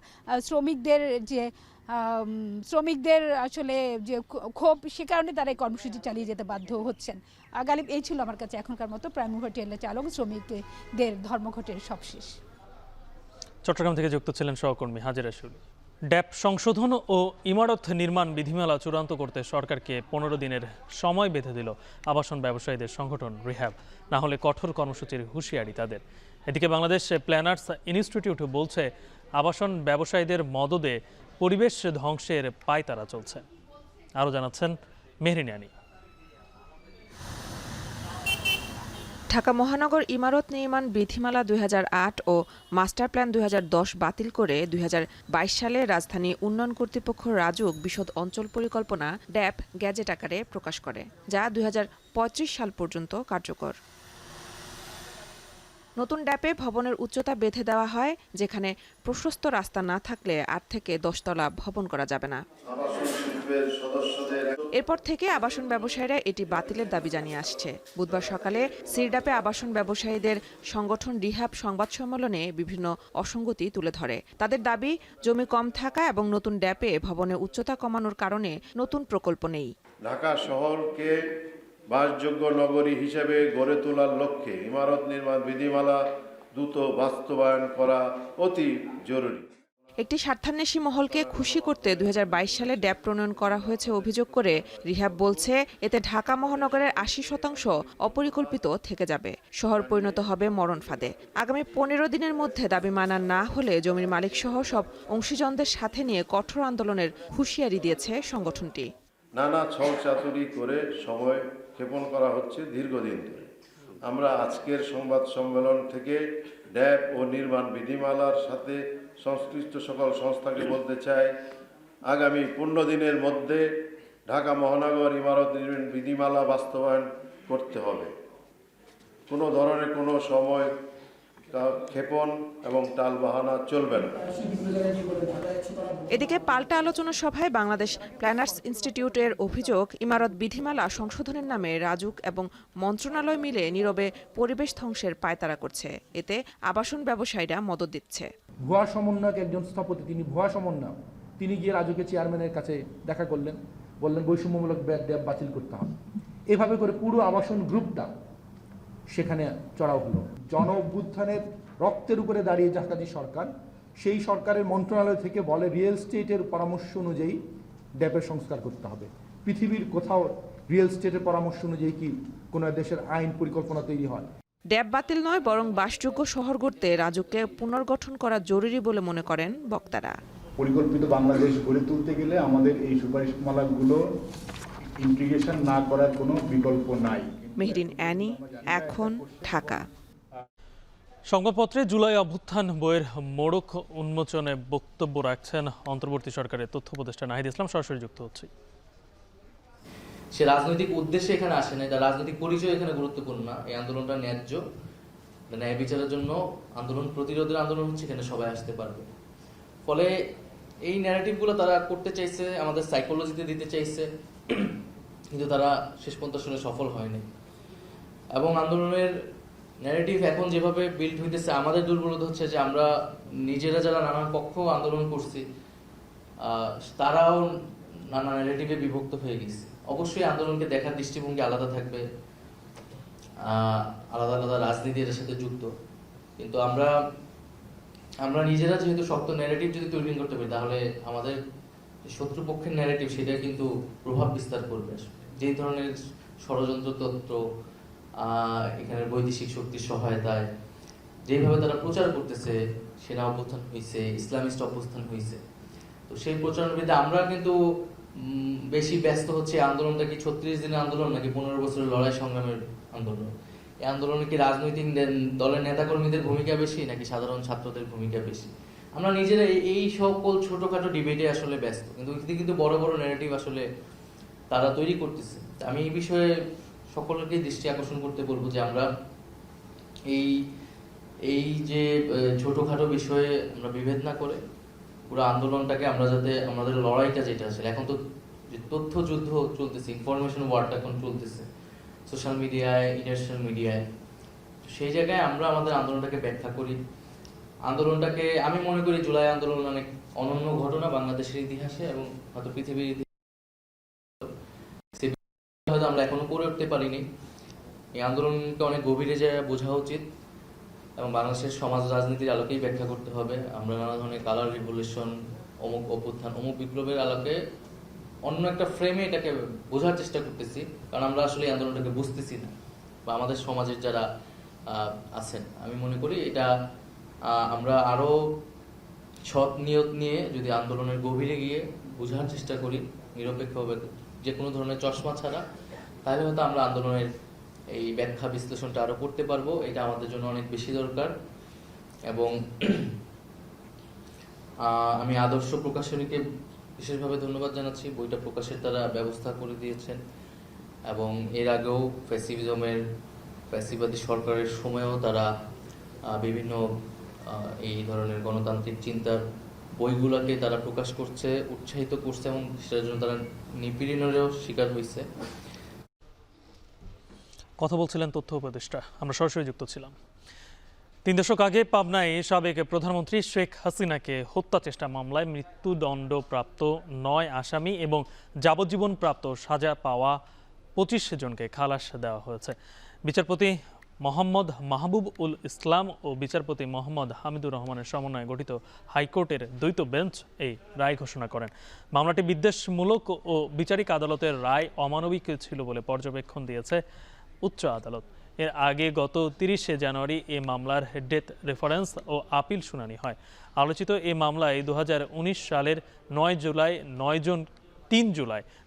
শ্রমিকদের আসলে যে ক্ষোভ, সে কারণে তারা এই কর্মসূচি চালিয়ে যেতে বাধ্য হচ্ছেন। গালিব, এই ছিল আমার কাছে এখনকার মতো প্রাইম মুভার ট্রেলার চালক শ্রমিকদের ধর্মঘটের সবশেষ।
চট্টগ্রাম থেকে যুক্ত ছিলেন সহকর্মী হাজেরা শুলি। ড্যাপ সংশোধন ও ইমারত নির্মাণ বিধিমালা চূড়ান্ত করতে সরকারকে 15 দিনের সময় বেঁধে দিল আবাসন ব্যবসায়ীদের সংগঠন রিহ্যাব, না হলে কঠোর কর্মসূচির হুঁশিয়ারি তাদের। এদিকে বাংলাদেশ প্ল্যানার্স ইনস্টিটিউট বলছে আবাসন ব্যবসায়ীদের মদদে পরিবেশ ধ্বংসের পায়তারা চলছে। আরও জানাচ্ছেন মেহরিন আনি।
ঢাকা মহানগর ইমারত নির্মাণ বিধিমালা 2008 ও মাস্টার প্ল্যান 2010 বাতিল করে 2022 সালে রাজধানী উন্নয়ন কর্তৃপক্ষ রাজুক বিশদ অঞ্চল পরিকল্পনা ড্যাপ গ্যাজেট আকারে প্রকাশ করে, যা 2035 সাল পর্যন্ত কার্যকর। নতুন ড্যাপে ভবনের উচ্চতা বেঁধে দেওয়া হয়, যেখানে প্রশস্ত রাস্তা না থাকলে 8 থেকে 10 তলা ভবন করা যাবে না। এরপর থেকে আবাসন ব্যবসায়ীরা এটি বাতিলের দাবি জানিয়ে আসছে। বুধবার সকালে সিরডাপে আবাসন ব্যবসায়ীদের সংগঠন রিহ্যাব সংবাদ সম্মেলনে বিভিন্ন অসঙ্গতি তুলে ধরে। তাদের দাবি, জমি কম থাকা এবং নতুন ড্যাপে ভবনের উচ্চতা কমানোর কারণে নতুন প্রকল্প নেই।
ঢাকা শহরকে বাসযোগ্য নগরী হিসেবে গড়ে তোলার লক্ষ্যে ইমারত নির্মাণ বিধিমালা দ্রুত বাস্তবায়ন করা অতি জরুরি।
একটি স্বার্থান্বেষী মহলকে খুশি করতে 2022 সালে ড্যাপ প্রণয়ন করা হয়েছে অভিযোগ করে রিহ্যাব বলছে, এতে ঢাকা মহানগরের 80% অপরিকল্পিত থেকে যাবে, শহর পরিণত হবে মরণ ফাঁদে। আগামী 15 দিনের মধ্যে দাবি মানা না হলে জমির মালিক সহ সব অংশীজনদের সাথে নিয়ে কঠোর আন্দোলনের হুঁশিয়ারি দিয়েছে সংগঠনটি।
নানা ছলচাতুরি করে সময় ক্ষেপণ করা হচ্ছে দীর্ঘদিন ধরে। আমরা আজকের সংবাদ সম্মেলন থেকে ড্যাপ ও নির্মাণ বিধিমালার সাথে সংশ্লিষ্ট সকল সংস্থাকে বলতে চাই, আগামী 15 দিনের মধ্যে ঢাকা মহানগর ইমারত নির্মাণ বিধিমালা বাস্তবায়ন করতে হবে। কোনো ধরনের কোনো সময় ক্ষেপণ এবং টালবাহানা চলবে না।
এদিকে পাল্টা আলোচনা সভায় বাংলাদেশ প্ল্যানার্স ইনস্টিটিউটের অভিযোগ, ইমারত বিধিমালা সংশোধনের নামে রাজুক এবং মন্ত্রণালয় মিলে নীরবে পরিবেশ ধ্বংসের পায়তারা করছে। এতে আবাসন ব্যবসায়ীরা মদদ দিচ্ছে।
ভুয়া সমন্বয়ক একজন স্থপতি, তিনি ভুয়া সমন্বয়ক, তিনি গিয়ে রাজুকের চেয়ারম্যানের কাছে দেখা করলেন, বললেন বৈষম্যমূলক ড্যাপ বাতিল করতে হবে। এভাবে করে পুরো আবাসন গ্রুপটা সেখানে চড়াও হলো। জন অভ্যুত্থানের রক্তের উপরে দাঁড়িয়ে জাকাতি সরকার, সেই সরকারের মন্ত্রণালয় থেকে বলে রিয়েল স্টেটের পরামর্শ অনুযায়ী ড্যাপের সংস্কার করতে হবে। পৃথিবীর কোথাও রিয়েল স্টেটের পরামর্শ অনুযায়ী কি কোনো দেশের আইন পরিকল্পনা তৈরি হয়?
ড্যাপ বাতিল নয়, বরং বাসযোগ্য শহর গড়তে রাজুককে পুনর্গঠন করা জরুরি বলে মনে করেন বক্তারা।
পরিকল্পিত বাংলাদেশ গড়ে তুলতে গেলে আমাদের এই সুপারিশমালাগুলো ইন্টিগ্রেশন না করার কোনো বিকল্প নাই।
মেহরিন অ্যানি, এখন, ঢাকা।
সংবাদপত্রে জুলাই অভ্যুত্থান বইয়ের মোড়ক উন্মোচনে বক্তব্য রাখছেন অন্তর্বর্তী সরকারের তথ্য উপদেষ্টা নাহিদ ইসলাম। সরাসরি যুক্ত হচ্ছে।
সে রাজনৈতিক উদ্দেশ্যে এখানে আসে না, তার রাজনৈতিক পরিচয় এখানে গুরুত্বপূর্ণ না। এই আন্দোলনটা ন্যায্য, ন্যায় বিচারের জন্য আন্দোলন, প্রতিরোধের আন্দোলন হচ্ছে, এখানে সবাই আসতে পারবে। ফলে এই ন্যারেটিভগুলো তারা করতে চাইছে, আমাদের সাইকোলজিতে দিতে চাইছে, কিন্তু তারা শেষ পর্যন্ত শুনে সফল হয়নি। এবং আন্দোলনের ন্যারেটিভ এখন যেভাবে বিল্ড হইতেছে, আমাদের দুর্বলতা হচ্ছে যে আমরা নিজেরা যারা নানান পক্ষ আন্দোলন করছি, তারাও নানা ন্যারেটিভে বিভক্ত হয়ে গেছে। অবশ্যই আন্দোলনকে দেখার দৃষ্টিভঙ্গি আলাদা থাকবে, আলাদা আলাদা রাজনীতি এর সাথে যুক্ত, কিন্তু আমরা নিজেরা যেহেতু শক্ত ন্যারেটিভ যদি তৈরি করতে পারি, তাহলে আমাদের শত্রুপক্ষের ন্যারেটিভ সেটা কিন্তু প্রভাব বিস্তার করবে। যে ধরনের ষড়যন্ত্র তত্ত্ব এখানে বৈদেশিক শক্তির সহায়তায় যেভাবে তারা প্রচার করতেছে, সেনা অভ্যুত্থান হয়েছে, ইসলামিস্ট অভ্যুত্থান হয়েছে, তো সেই প্রচারের বিরুদ্ধে আমরা কিন্তু বেশি ব্যস্ত হচ্ছে আন্দোলনটা কি 36 দিনের আন্দোলন নাকি 15 বছরের লড়াই সংগ্রামের আন্দোলন। এই আন্দোলনে কি রাজনৈতিক দলের নেতাকর্মীদের ভূমিকা বেশি নাকি সাধারণ ছাত্রদের ভূমিকা বেশি? আমরা নিজেরা এই সকল ছোটখাটো ডিবেটে আসলে ব্যস্ত, কিন্তু বড় বড় ন্যারেটিভ আসলে তারা তৈরি করতেছে। আমি এই বিষয়ে সকলকে দৃষ্টি আকর্ষণ করতে বলবো যে আমরা এই যে ছোটখাটো বিষয়ে আমরা বিভেদ না করে পুরো আন্দোলনটাকে আমরা যাতে আমাদের লড়াইটা যেটা আসলে এখন তো যে তথ্য যুদ্ধ চলতেছে, ইনফরমেশন ওয়ারটা এখন চলতেছে সোশ্যাল মিডিয়ায়, ইন্টারন্যাশনাল মিডিয়ায়, সেই জায়গায় আমরা আমাদের আন্দোলনটাকে ব্যাখ্যা করি। আন্দোলনটাকে আমি মনে করি জুলাই আন্দোলন অনেক অনন্য ঘটনা বাংলাদেশের ইতিহাসে এবং হয়তো পৃথিবীর ইতিহাসে হয়তো আমরা এখনো করে উঠতে পারিনি। এই আন্দোলনকে অনেক গভীরে যায় বোঝা উচিত এবং বাংলাদেশের সমাজ রাজনীতির আলোকেই ব্যাখ্যা করতে হবে। আমরা নানা ধরনের কালার রিভলিউশন, অমুক অভ্যুত্থান, অমুক বিপ্লবের আলোকে অন্য একটা ফ্রেমে এটাকে বোঝার চেষ্টা করতেছি, কারণ আমরা আসলে এই আন্দোলনটাকে বুঝতেছি না, বা আমাদের সমাজের যারা আছেন। আমি মনে করি এটা আমরা আরো সৎ নিয়ত নিয়ে যদি আন্দোলনের গভীরে গিয়ে বোঝার চেষ্টা করি নিরপেক্ষভাবে, যে কোনো ধরনের চশমা ছাড়া, তাহলে হয়তো আমরা আন্দোলনের এই ব্যাখ্যা বিশ্লেষণটা আরো করতে পারবো। এটা আমাদের জন্য অনেক বেশি দরকার। এবং আমি আদর্শ প্রকাশনীকে বিশেষভাবে ধন্যবাদ জানাচ্ছি, বইটা প্রকাশের তারা ব্যবস্থা করে দিয়েছেন এবং এর আগেও ফ্যাসিবাদী সরকারের সময়ও তারা বিভিন্ন এই ধরনের গণতান্ত্রিক চিন্তার বইগুলোকে তারা প্রকাশ করছে, উৎসাহিত করছে এবং সেটার জন্য তারা নিপীড়নেরও শিকার হয়েছে।
কথা বলছিলেন তথ্য উপদেষ্টা, আমরা সরাসরি যুক্ত ছিলাম। 3 দশক আগে পাবনায় সাবেক প্রধানমন্ত্রী শেখ হাসিনাকে হত্যা চেষ্টা মামলায় মৃত্যুদণ্ডপ্রাপ্ত 9 আসামি এবং যাবজ্জীবন প্রাপ্ত সাজা পাওয়া 25 জনকে খালাস দেওয়া হয়েছে। বিচারপতি মোহাম্মদ মাহবুব উল ইসলাম ও বিচারপতি মোহাম্মদ হামিদুর রহমানের সমন্বয়ে গঠিত হাইকোর্টের দ্বৈত বেঞ্চ এই রায় ঘোষণা করেন। মামলাটি বিদ্বেষমূলক ও বিচারিক আদালতের রায় অমানবিক ছিল বলে পর্যবেক্ষণ দিয়েছে উচ্চ আদালত। এর আগে গত 30 জানুয়ারি এই মামলার ডেথ রেফারেন্স ও আপিল শুনানি হয়। আলোচিত এই মামলায় 2019 সালের 9 জুলাই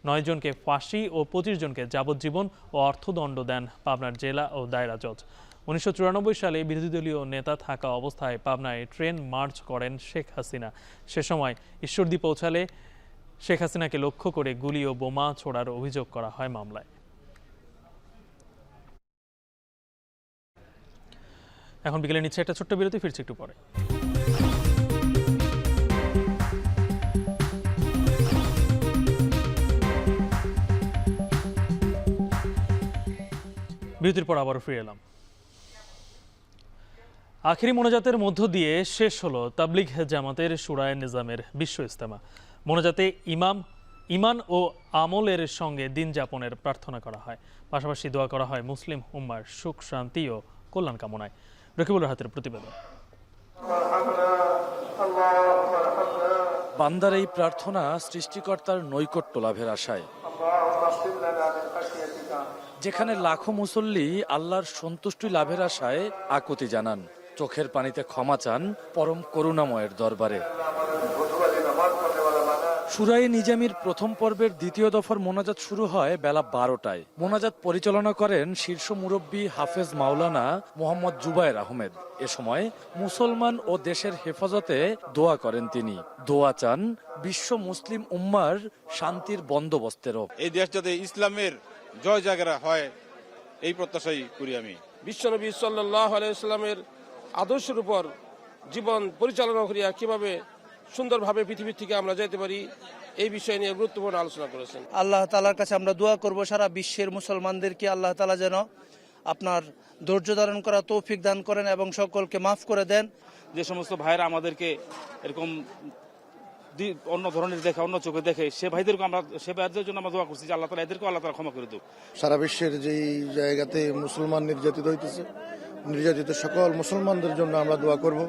9 জনকে ফাঁসি ও 25 জনকে যাবজ্জীবন ও অর্থদণ্ড দেন পাবনার জেলা ও দায়রা জজ। 1994 সালে বিরোধী দলীয় নেতা থাকা অবস্থায় পাবনায় ট্রেন মার্চ করেন শেখ হাসিনা। সে সময় ঈশ্বরদী পৌঁছালে শেখ হাসিনাকে লক্ষ্য করে গুলি ও বোমা ছোড়ার অভিযোগ করা হয় মামলায়। এখন বিকেলে নিচ্ছে একটা ছোট্ট বিরতি, ফিরছি একটু পরে। বিরতির পর আবারও ফিরে এলাম। আখেরি মোনাজাতের মধ্য দিয়ে শেষ হলো তাবলিগ জামাতের শুরায়ে নিজামের বিশ্ব ইজতেমা। মোনাজাতে ইমান ও আমলের সঙ্গে দিন যাপনের প্রার্থনা করা হয়, পাশাপাশি দোয়া করা হয় মুসলিম উম্মার সুখ শান্তি ও কল্যাণ কামনায়। রকিবুল রাহাতের প্রতিবেদন।
বান্দার এই প্রার্থনা সৃষ্টিকর্তার নৈকট্য লাভের আশায়, যেখানে লাখো মুসল্লি আল্লাহর সন্তুষ্টি লাভের আশায় আকুতি জানান, চোখের পানিতে ক্ষমা চান পরম করুণাময়ের দরবারে। শুরায়ে নিজামির প্রথম পর্বের দ্বিতীয় দফার মোনাজাত শুরু হয় বেলা 12টায়। মোনাজাত পরিচালনা করেন শীর্ষ মুরব্বী হাফেজ মাওলানা মোহাম্মদ জুবায়ের আহমেদ। এ সময় মুসলমান ও দেশের হেফাজতে দোয়া করেন তিনি। দোয়া চান বিশ্ব মুসলিম উম্মার শান্তির বন্দোবস্তেরও।
এই দেশ যাতে ইসলামের জয় জায়গা হয় এই প্রত্যাশাই করি আমি।
বিশ্বনবী সাল্লাল্লাহু আলাইহি ওয়াসাল্লামের আদর্শের উপর জীবন পরিচালনা করিয়া কিভাবে সুন্দরভাবে পৃথিবী থেকে আমরা যেতে পারি এই বিষয় নিয়ে গুরুত্বপূর্ণ আলোচনা করেছেন।
আল্লাহ তাআলার কাছে আমরা দোয়া করব সারা বিশ্বের মুসলমানদেরকে আল্লাহ তাআলা যেন আপনার ধৈর্য ধারণ করা তৌফিক দান করেন এবং সকলকে মাফ করে দেন।
যে সমস্ত ভাইরা আমাদেরকে এরকম
অন্য ধরনের দেখে, অন্য চোখে দেখে, সে ভাইদের জন্য আমরা দোয়া করছি যে আল্লাহ তাআলা এদেরকে আল্লাহ তাআলা ক্ষমা করে দেব।
সারা বিশ্বের যেই জায়গাতে মুসলমান নির্যাতিত হইতেছে, নির্যাতিত সকল মুসলমানদের জন্য আমরা দোয়া করব।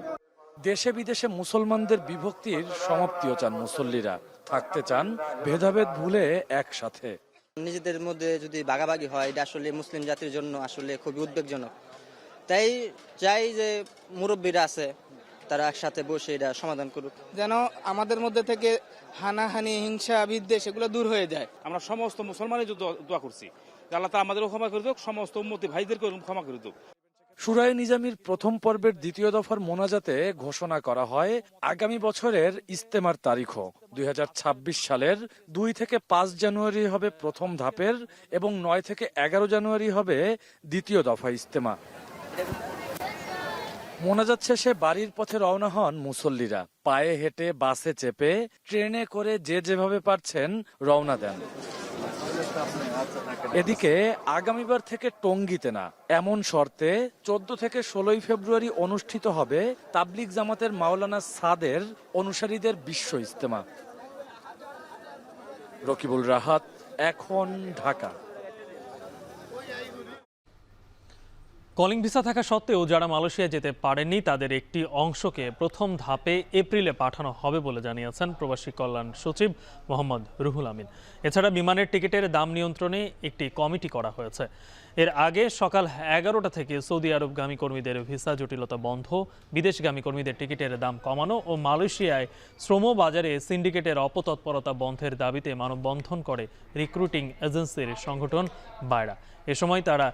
দেশে বিদেশে মুসলমানদের বিভক্তির সমাপ্তিও চান মুসল্লিরা, থাকতে চান ভেদাভেদ ভুলে একসাথে।
নিজেদের মধ্যে যদি ভাগাভাগি হয়, এটা আসলে মুসলিম জাতির জন্য আসলে খুবই উদ্বেগজনক। তাই চাই যে মুরব্বীরা আছে তারা একসাথে বসে এটা সমাধান করুক,
যেন আমাদের মধ্যে থেকে হানাহানি, হিংসা, বিদ্বেষ এগুলো দূর হয়ে যায়।
আমরা সমস্ত মুসলমানের জন্য দোয়া করছি যে আল্লাহ তাআলা আমাদেরও ক্ষমা করে দেব, সমস্ত উম্মতি ভাইদেরকে ক্ষমা করে দেব।
সূরায়ে নিজামীর প্রথম পর্বের দ্বিতীয় দফার মোনাজাতে ঘোষণা করা হয় আগামী বছরের ইজতেমার তারিখও 2026 সালের 2 থেকে 5 জানুয়ারি হবে প্রথম ধাপের এবং 9 থেকে 11 জানুয়ারি হবে দ্বিতীয় দফা ইজতেমা। মোনাজাত শেষে বাড়ির পথে রওনা হন মুসল্লিরা, পায়ে হেঁটে, বাসে চেপে, ট্রেনে করে যে যেভাবে পারছেন রওনা দেন। এদিকে আগামীবার থেকে টঙ্গীতে না, এমন শর্তে 14 থেকে 16 ফেব্রুয়ারি অনুষ্ঠিত হবে তাবলিগ জামাতের মাওলানা সাদের অনুসারীদের বিশ্ব ইজতেমা। রকিবুল রাহাত, এখন, ঢাকা।
কলিং ভিসা থাকা সত্ত্বেও যারা মালয়েশিয়া যেতে পারেননি তাদের একটি অংশকে প্রথম ধাপে এপ্রিলে পাঠানো হবে বলে জানিয়েছেন প্রবাসী কল্যাণ সচিব মোহাম্মদ রুহুল আমিন। এছাড়া বিমানের টিকিটের দাম নিয়ন্ত্রণে একটি কমিটি করা হয়েছে। এর আগে সকাল 11টা থেকে সৌদি আরবগামী কর্মীদের ভিসা জটিলতা বন্ধ, বিদেশগামী কর্মীদের টিকিটের দাম কমানো ও মালয়েশিয়ায় শ্রম বাজারে সিন্ডিকেটের অপতৎপরতা বন্ধের দাবিতে মানববন্ধন করে রিক্রুটিং এজেন্সির সংগঠন বায়রা। এ সময় তারা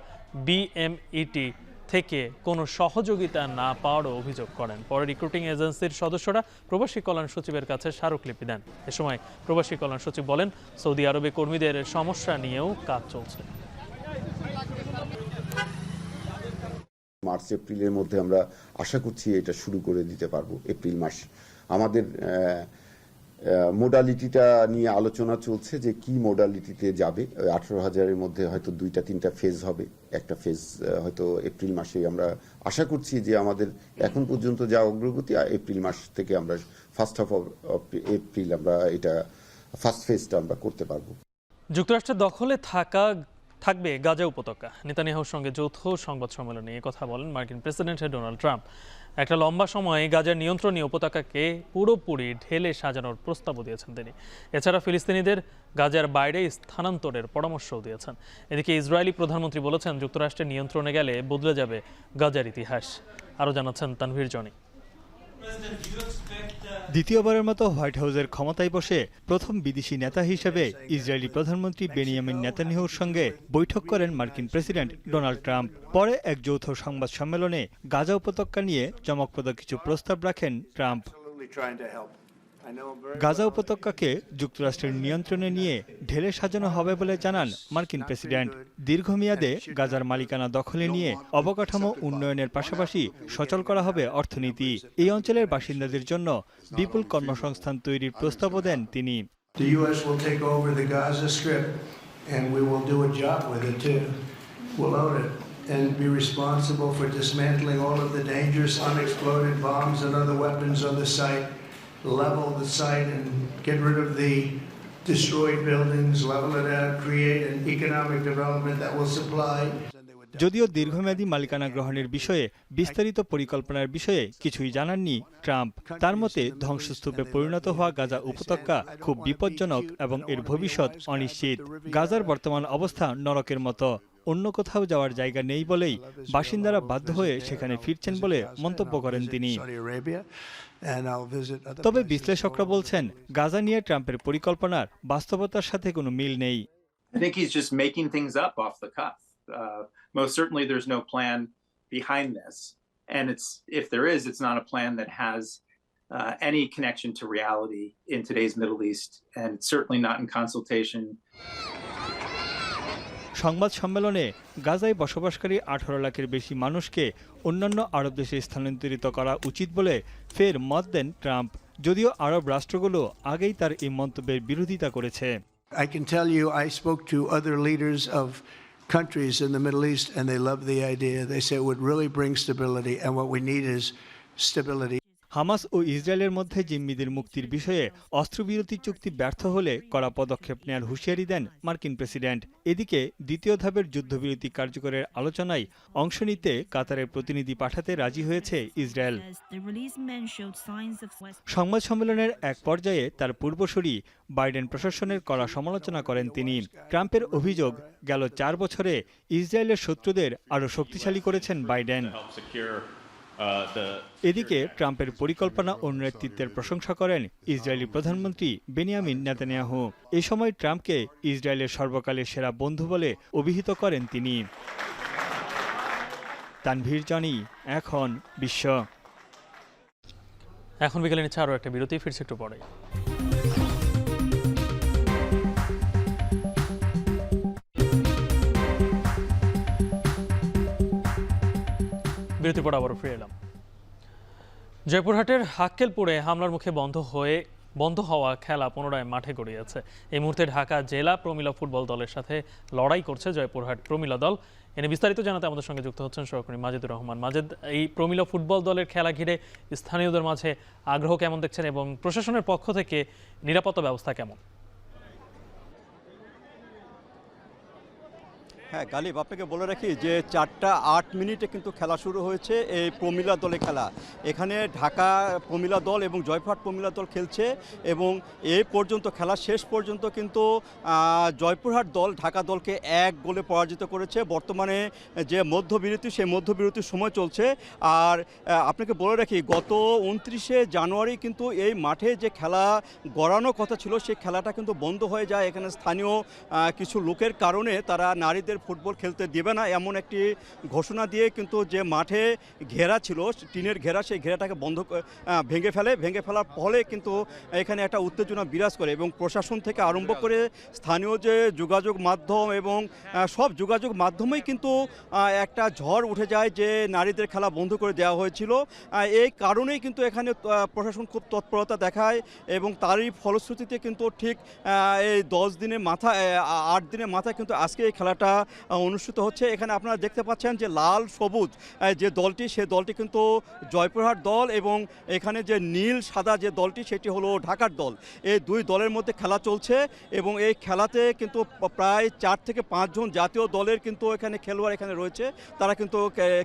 বিএমইটি থেকে কোনো সহযোগিতা না পাওয়ারও অভিযোগ করেন। পরে রিক্রুটিং এজেন্সির সদস্যরা প্রবাসী কল্যাণ সচিবের কাছে স্মারকলিপি দেন। এ সময় প্রবাসী কল্যাণ সচিব বলেন, সৌদি আরবে কর্মীদের সমস্যা নিয়েও কাজ চলছে।
মার্চ এপ্রিলের মধ্যে আমরা আশা করছি এটা শুরু করে দিতে পারবো। এপ্রিল মাস আমাদের মোডালিটিটা নিয়ে আলোচনা চলছে যে কি মোডালিটিতে যাবে। 18,000-এর মধ্যে হয়তো 2-3টা ফেজ হবে। একটা ফেজ হয়তো এপ্রিল মাসে আমরা আশা করছি যে আমাদের এখন পর্যন্ত যা অগ্রগতি, এপ্রিল মাস থেকে আমরা ফার্স্ট হাফ অফ এপ্রিল আমরা এটা ফার্স্ট ফেজটা আমরা করতে পারবো।
যুক্তরাষ্ট্রের দখলে থাকবে গাজা উপত্যকা। নেতানিয়াহুর সঙ্গে যৌথ সংবাদ সম্মেলনে এ কথা বলেন মার্কিন প্রেসিডেন্ট ডোনাল্ড ট্রাম্প। একটা লম্বা সময় গাজার নিয়ন্ত্রণীয় উপত্যকাকে পুরোপুরি ঢেলে সাজানোর প্রস্তাবও দিয়েছেন তিনি। এছাড়া ফিলিস্তিনিদের গাজার বাইরে স্থানান্তরের পরামর্শও দিয়েছেন। এদিকে ইসরায়েলি প্রধানমন্ত্রী বলেছেন, যুক্তরাষ্ট্রের নিয়ন্ত্রণে গেলে বদলে যাবে গাজার ইতিহাস। আরও জানাচ্ছেন তানভীর জনি।
দ্বিতীয়বারের মতো হোয়াইট হাউসের ক্ষমতায় বসে প্রথম বিদেশি নেতা হিসেবে ইসরায়েলি প্রধানমন্ত্রী বেনিয়ামিন নেতানিয়াহুর সঙ্গে বৈঠক করেন মার্কিন প্রেসিডেন্ট ডোনাল্ড ট্রাম্প। পরে এক যৌথ সংবাদ সম্মেলনে গাজা উপত্যকা নিয়ে চমকপ্রদ কিছু প্রস্তাব রাখেন ট্রাম্প। গাজা উপত্যকাকে যুক্তরাষ্ট্রের নিয়ন্ত্রণে নিয়ে ঢেলে সাজানো হবে বলে জানান মার্কিন প্রেসিডেন্ট। দীর্ঘমেয়াদে গাজার মালিকানা দখলে নিয়ে অবকাঠামো উন্নয়নের পাশাপাশি সচল করা হবে অর্থনীতি। এই অঞ্চলের বাসিন্দাদের জন্য বিপুল কর্মসংস্থান তৈরির প্রস্তাবও দেন তিনি।
And be responsible for dismantling all of the dangerous unexploded bombs and other weapons on the site, level the site and get rid of the destroyed buildings, level it out, create an economic development that will supply.
যদিও দীর্ঘমেয়াদী মালিকানা গ্রহণের বিষয়ে বিস্তারিত পরিকল্পনার বিষয়ে কিছুই জানাননি ট্রাম্প। তার মতে ধ্বংসস্তূপে পরিণত হওয়া গাজা উপত্যকা খুব বিপজ্জনক এবং এর ভবিষ্যৎ অনিশ্চিত। গাজার বর্তমান অবস্থা নরকের মতো, অন্য কোথাও যাওয়ার জায়গা নেই বলেই বাসিন্দারা বাধ্য হয়ে সেখানে ফিরছেন বলে মন্তব্য করেন তিনি। তবে বিশ্লেষকরা বলছেন, গাজা নিয়ে ট্রাম্পের পরিকল্পনার বাস্তবতার সাথে কোনো মিল নেই।
Most certainly there's no plan behind this, and if there is, it's not a plan that has any connection to reality in today's Middle East, and it's certainly not in consultation.
সংবাদ সম্মেলনে গাজায় বসবাসকারী 18 লাখের বেশি মানুষকে অন্যান্য আরব দেশে স্থানান্তরিত করা উচিত বলে ফের মত দেন ট্রাম্প, যদিও আরব রাষ্ট্রগুলো আগেই তার এই মন্তব্যের বিরোধিতা করেছে।
I can tell you I spoke to other leaders of countries in the Middle East and they love the idea. They say it would really bring stability and what we need is stability.
Hamas ও ইসরায়েলের মধ্যে জিম্মিদের মুক্তির বিষয়ে অস্ত্রবিরতি চুক্তি ব্যর্থ হলে কড়া পদক্ষেপ নেওয়ার হুঁশিয়ারি দেন মার্কিন প্রেসিডেন্ট। এদিকে দ্বিতীয় ধাপের যুদ্ধবিরতি কার্যকরের আলোচনায় অংশ নিতে কাতারের প্রতিনিধি পাঠাতে রাজি হয়েছে ইসরায়েল। সংবাদ সম্মেলনের এক পর্যায়ে তার পূর্বসূরি বাইডেন প্রশাসনের কড়া সমালোচনা করেন তিনি। ট্রাম্পের অভিযোগ, গেল 4 বছরে ইসরায়েলের শত্রুদের আরও শক্তিশালী করেছেন বাইডেন। এদিকে ট্রাম্পের পরিকল্পনা ও নেতৃত্বের প্রশংসা করেন ইসরায়েলি প্রধানমন্ত্রী বেনিয়ামিন নেতানিয়াহু। এ সময় ট্রাম্পকে ইসরায়েলের সর্বকালের সেরা বন্ধু বলে অভিহিত করেন তিনি। তানভীর জনি, এখন বিশ্ব।
এখন বিকেলে নিচ্ছে আরও একটা বিরতি, ফিরছে একটু পরে। বিরতির পর আবারও ফিরে এলাম। জয়পুরহাটের হাক্কেলপুরে হামলার মুখে বন্ধ হওয়া খেলা পুনরায় মাঠে গড়িয়েছে। এই মুহূর্তে ঢাকা জেলা প্রমিলা ফুটবল দলের সাথে লড়াই করছে জয়পুরহাট প্রমিলা দল। এনে বিস্তারিত জানাতে আমাদের সঙ্গে যুক্ত হচ্ছেন সহকর্মী মাজেদুর রহমান। মাজেদ, এই প্রমিলা ফুটবল দলের খেলা ঘিরে স্থানীয়দের মাঝে আগ্রহ কেমন দেখছেন এবং প্রশাসনের পক্ষ থেকে নিরাপত্তা ব্যবস্থা কেমন?
হ্যাঁ গালিব, আপনাকে বলে রাখি যে 4:08 কিন্তু খেলা শুরু হয়েছে এই প্রমিলা দলে খেলা। এখানে ঢাকা প্রমিলা দল এবং জয়পুরহাট প্রমিলা দল খেলছে এবং এই পর্যন্ত খেলা শেষ পর্যন্ত কিন্তু জয়পুরহাট দল ঢাকা দলকে 1 গোলে পরাজিত করেছে। বর্তমানে যে মধ্যবিরতি, সেই মধ্যবিরতির সময় চলছে। আর আপনাকে বলে রাখি গত 29শে জানুয়ারি কিন্তু এই মাঠে যে খেলা গড়ানোর কথা ছিল সেই খেলাটা কিন্তু বন্ধ হয়ে যায়। এখানে স্থানীয় কিছু লোকের কারণে তারা নারীদের ফুটবল খেলতে দেবে না এমন একটি ঘোষণা দিয়ে কিন্তু যে মাঠে ঘেরা ছিল, টিনের ঘেরা, সেই ঘেরাটাকে ভেঙে ফেলার ফলে কিন্তু এখানে একটা উত্তেজনা বিরাজ করে এবং প্রশাসন থেকে আরম্ভ করে স্থানীয় যে যোগাযোগ মাধ্যম এবং সব যোগাযোগ মাধ্যমেই কিন্তু একটা ঝড় উঠে যায় যে নারীদের খেলা বন্ধ করে দেওয়া হয়েছিল। এই কারণেই কিন্তু এখানে প্রশাসন খুব তৎপরতা দেখায় এবং তারই ফলশ্রুতিতে কিন্তু ঠিক এই 8 দিনের মাথায় কিন্তু আজকে এই খেলাটা অনুষ্ঠিত হচ্ছে। এখানে আপনারা দেখতে পাচ্ছেন যে লাল সবুজ যে দলটি, সেই দলটি কিন্তু জয়পুরহাট দল এবং এখানে যে নীল সাদা যে দলটি সেটি হলো ঢাকার দল। এই দুই দলের মধ্যে খেলা চলছে এবং এই খেলাতে কিন্তু প্রায় 4 থেকে 5 জন জাতীয় দলের কিন্তু এখানে খেলোয়াড় এখানে রয়েছে, তারা কিন্তু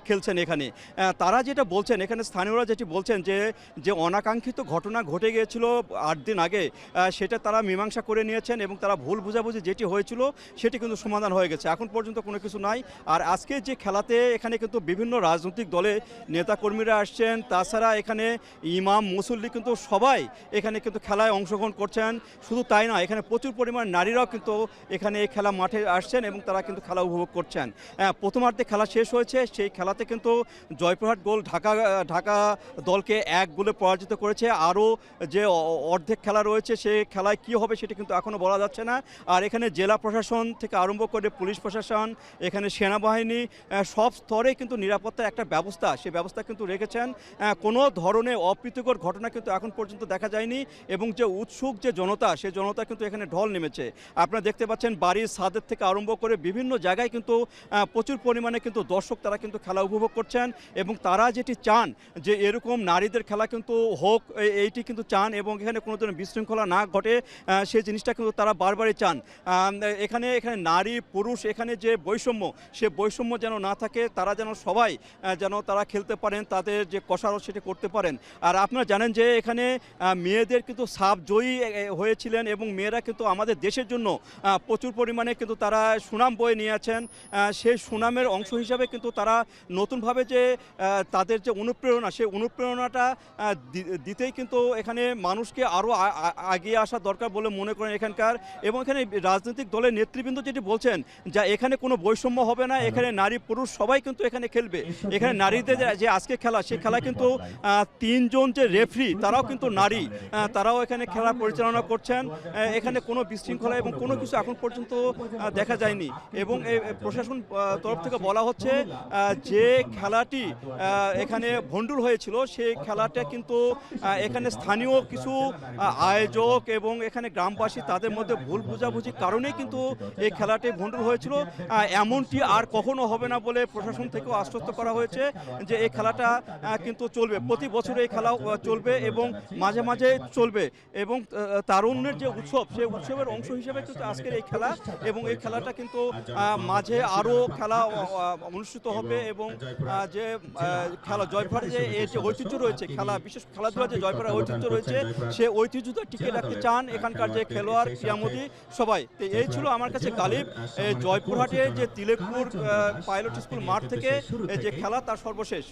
খেলছেন এখানে। তারা যেটা বলছেন, এখানে স্থানীয়রা যেটি বলছেন যে অনাকাঙ্ক্ষিত ঘটনা ঘটে গিয়েছিল 8 দিন আগে, সেটা তারা মীমাংসা করে নিয়েছেন এবং তারা ভুল বুঝাবুঝি যেটি হয়েছিল সেটি কিন্তু সমাধান হয়ে গেছে। এখন পর্যন্ত কোনো কিছু নাই। আর আজকে যে খেলাতে এখানে কিন্তু বিভিন্ন রাজনৈতিক দলে নেতাকর্মীরা আসছেন, তাছাড়া এখানে ইমাম মুসল্লি কিন্তু সবাই এখানে কিন্তু খেলায় অংশগ্রহণ করছেন। শুধু তাই না, এখানে প্রচুর পরিমাণ নারীরাও কিন্তু এখানে এই খেলা মাঠে আসছেন এবং তারা কিন্তু খেলা উপভোগ করছেন। প্রথমার্ধে খেলা শেষ হয়েছে, সেই খেলাতে কিন্তু জয়পুরহাট গোল ঢাকা দলকে 1 গোলে পরাজিত করেছে। আরও যে অর্ধেক খেলা রয়েছে সেই খেলায় কী হবে সেটা কিন্তু এখনও বলা যাচ্ছে না। আর এখানে জেলা প্রশাসন থেকে আরম্ভ করে পুলিশ প্রশাসন, এখানে সেনাবাহিনী, সব স্তরে কিন্তু নিরাপত্তার একটা ব্যবস্থা, সেই ব্যবস্থা কিন্তু রেখেছেন। কোনো ধরনের অপ্রীতিকর ঘটনা কিন্তু এখন পর্যন্ত দেখা যায়নি এবং যে উৎসুক যে জনতা, সেই জনতা কিন্তু এখানে ঢল নেমেছে। আপনারা দেখতে পাচ্ছেন বাড়ির ছাদের থেকে আরম্ভ করে বিভিন্ন জায়গায় কিন্তু প্রচুর পরিমাণে কিন্তু দর্শক তারা কিন্তু খেলা উপভোগ করছেন এবং তারা যেটি চান যে এরকম নারীদের খেলা কিন্তু হোক, এইটি কিন্তু চান এবং এখানে কোনো ধরনের বিশৃঙ্খলা না ঘটে, সেই জিনিসটা কিন্তু তারা বারবারই চান। এখানে নারী পুরুষ এখানে যে বৈষম্য, সে বৈষম্য যেন না থাকে, তারা যেন সবাই যেন তারা খেলতে পারেন, তাদের যে কসরত সেটা করতে পারেন। আর আপনারা জানেন যে এখানে মেয়েদের কিন্তু সাফ জয়ী হয়েছিলেন এবং মেয়েরা কিন্তু আমাদের দেশের জন্য প্রচুর পরিমাণে কিন্তু তারা সুনাম বয়ে নিয়ে আছেন। সেই সুনামের অংশ হিসাবে কিন্তু তারা নতুনভাবে যে তাদের যে অনুপ্রেরণা, সেই অনুপ্রেরণাটা দিতেই কিন্তু এখানে মানুষকে আরও এগিয়ে আসা দরকার বলে মনে করেন এখানকার। এবং এখানে রাজনৈতিক দলের নেতৃবৃন্দ যেটি বলছেন যে এখানে কোনো বৈষম্য হবে না, এখানে নারী পুরুষ সবাই কিন্তু এখানে খেলবে। এখানে নারীদের যে আজকে খেলা, সেই খেলা কিন্তু 3 জন যে রেফারি তারাও কিন্তু নারী, তারাও এখানে খেলা পরিচালনা করছেন। এখানে কোনো বিশৃঙ্খলা এবং কোনো কিছু এখন পর্যন্ত দেখা যায়নি এবং এই প্রশাসন তরফ থেকে বলা হচ্ছে যে খেলাটি এখানে ভণ্ডুল হয়েছিল, সেই খেলাটা কিন্তু এখানে স্থানীয় কিছু আয়োজক এবং এখানে গ্রামবাসী তাদের মধ্যে ভুল বোঝাবুঝির কারণেই কিন্তু এই খেলাটি ভণ্ডুল হয়েছিল এমনটি আর কখনো হবে না বলে প্রশাসন থেকেও আশ্বস্ত করা হয়েছে যে এই খেলাটা কিন্তু চলবে, প্রতি বছর এই খেলা চলবে এবং মাঝে মাঝে চলবে এবং তারুণ্যের যে উৎসব সেই উৎসবের অংশ হিসেবে কিন্তু আজকের এই খেলা এবং এই খেলাটা কিন্তু মাঝে আরও খেলা অনুষ্ঠিত হবে এবং যে খেলা জয়পুরহাটে যে এই যে ঐতিহ্য রয়েছে খেলা বিশেষ খেলাধুলা যে জয়পুরহাটের ঐতিহ্য রয়েছে সে ঐতিহ্যটা টিকে রাখতে চান এখানকার যে খেলোয়াড় ক্রীড়ামোদী সবাই। তো এই ছিল আমার কাছে গালিব জয়পুরহাটের যে তিলেকপুর পাইলট স্কুল মাঠ থেকে যে খেলা তার সর্বশেষ।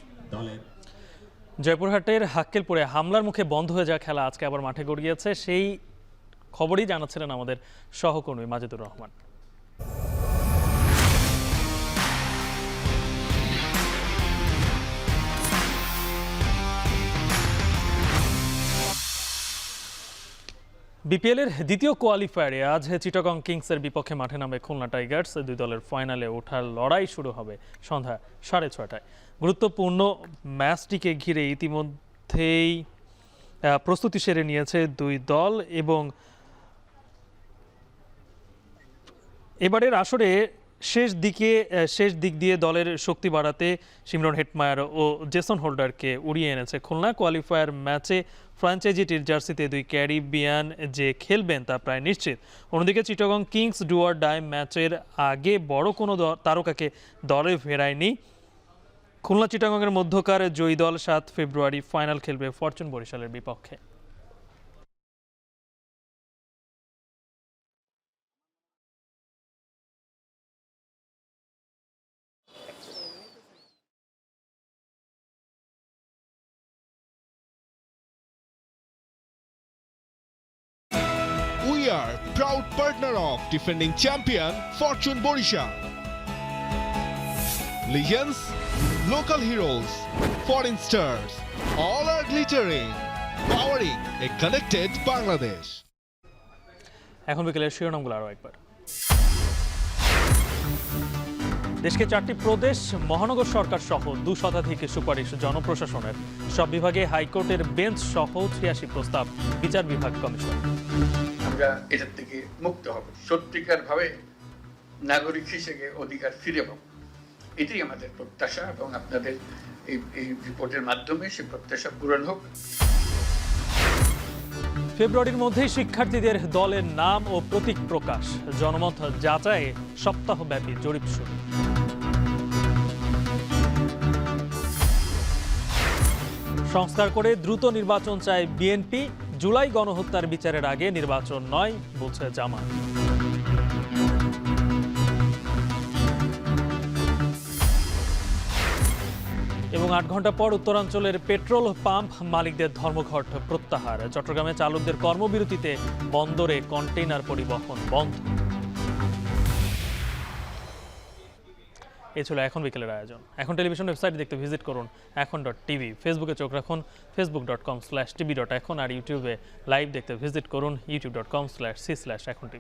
জয়পুরহাটের হাক্কেলপুরে হামলার মুখে বন্ধ হয়ে যাওয়া খেলা আজকে আবার মাঠে গড়িয়েছে, সেই খবরই জানাচ্ছিলেন আমাদের সহকর্মী মাজেদুর রহমান। বিপিএলের দ্বিতীয় কোয়ালিফায়ারে আজ চিটাগং কিংসের বিপক্ষে মাঠে নামবে খুলনা টাইগার্স। দুই দলের ফাইনালে ওঠার লড়াই শুরু হবে সন্ধ্যা 6:30টায়। গুরুত্বপূর্ণ ম্যাচটিকে ঘিরে ইতিমধ্যেই প্রস্তুতি সেরে নিয়েছে দুই দল এবং এবারের আসরে শেষ দিক দিয়ে দলের শক্তি বাড়াতে সিমরন হেটমায়ার ও জেসন হোল্ডারকে উড়িয়ে এনেছে খুলনা। কোয়ালিফায়ার ম্যাচে ফ্র্যাঞ্চাইজিটির জার্সিতে দুই ক্যারিবিয়ান যে খেলবেন তা প্রায় নিশ্চিত। অন্যদিকে Chittagong Kings do or die ম্যাচের আগে বড় কোনো তারকাকে দলে ফেরায়নি। খুলনা চিটাগংয়ের মধ্যকার জয়ী দল 7 ফেব্রুয়ারি ফাইনাল খেলবে ফরচুন বরিশালের বিপক্ষে।
We are proud partner of defending champion Fortune Borishal. Legends, local heroes, foreign stars, all are glittering, powering a connected Bangladesh.
এখন বিকেলের শিরোনামগুলো আরও একবার। দেশকে 4টি প্রদেশ, মহানগর সরকার সহ 2 শতাধিক সুপারিশ জনপ্রশাসনের। সব বিভাগে হাইকোর্টের বেঞ্চ সহ 86 প্রস্তাব বিচার বিভাগ কমিশন।
আমরা এটার থেকে মুক্ত হব, সত্যিকার ভাবে নাগরিক হিসেবে অধিকার ফিরে পাব, এটাই আমাদের প্রত্যাশা এবং আপনাদের এই রিপোর্টের মাধ্যমে সেই প্রত্যাশা পূরণ হোক।
ফেব্রুয়ারির মধ্যেই শিক্ষার্থীদের দলের নাম ও প্রতীক প্রকাশ, জনমত যাচাইয়ে সপ্তাহব্যাপী জরিপ শুরু। সংস্কার করে দ্রুত নির্বাচন চায় বিএনপি, জুলাই গণহত্যার বিচারের আগে নির্বাচন নয় বলছে জামায়াত। এবং 8 ঘন্টা পর উত্তরাঞ্চলের পেট্রোল পাম্প মালিকদের ধর্মঘট প্রত্যাহার। চট্টগ্রামে চালকদের কর্মবিরতিতে বন্দরে কন্টেইনার পরিবহন বন্ধ। এই ছিল এখন বিকেলের আয়োজন। এখন টেলিভিশন ওয়েবসাইট দেখতে ভিজিট করুন এখন.tv, ফেসবুকে চোখ রাখুন facebook.com/tv.এখন, আর ইউটিউবে লাইভ দেখতে ভিজিট করুন youtube.com/c/echontv।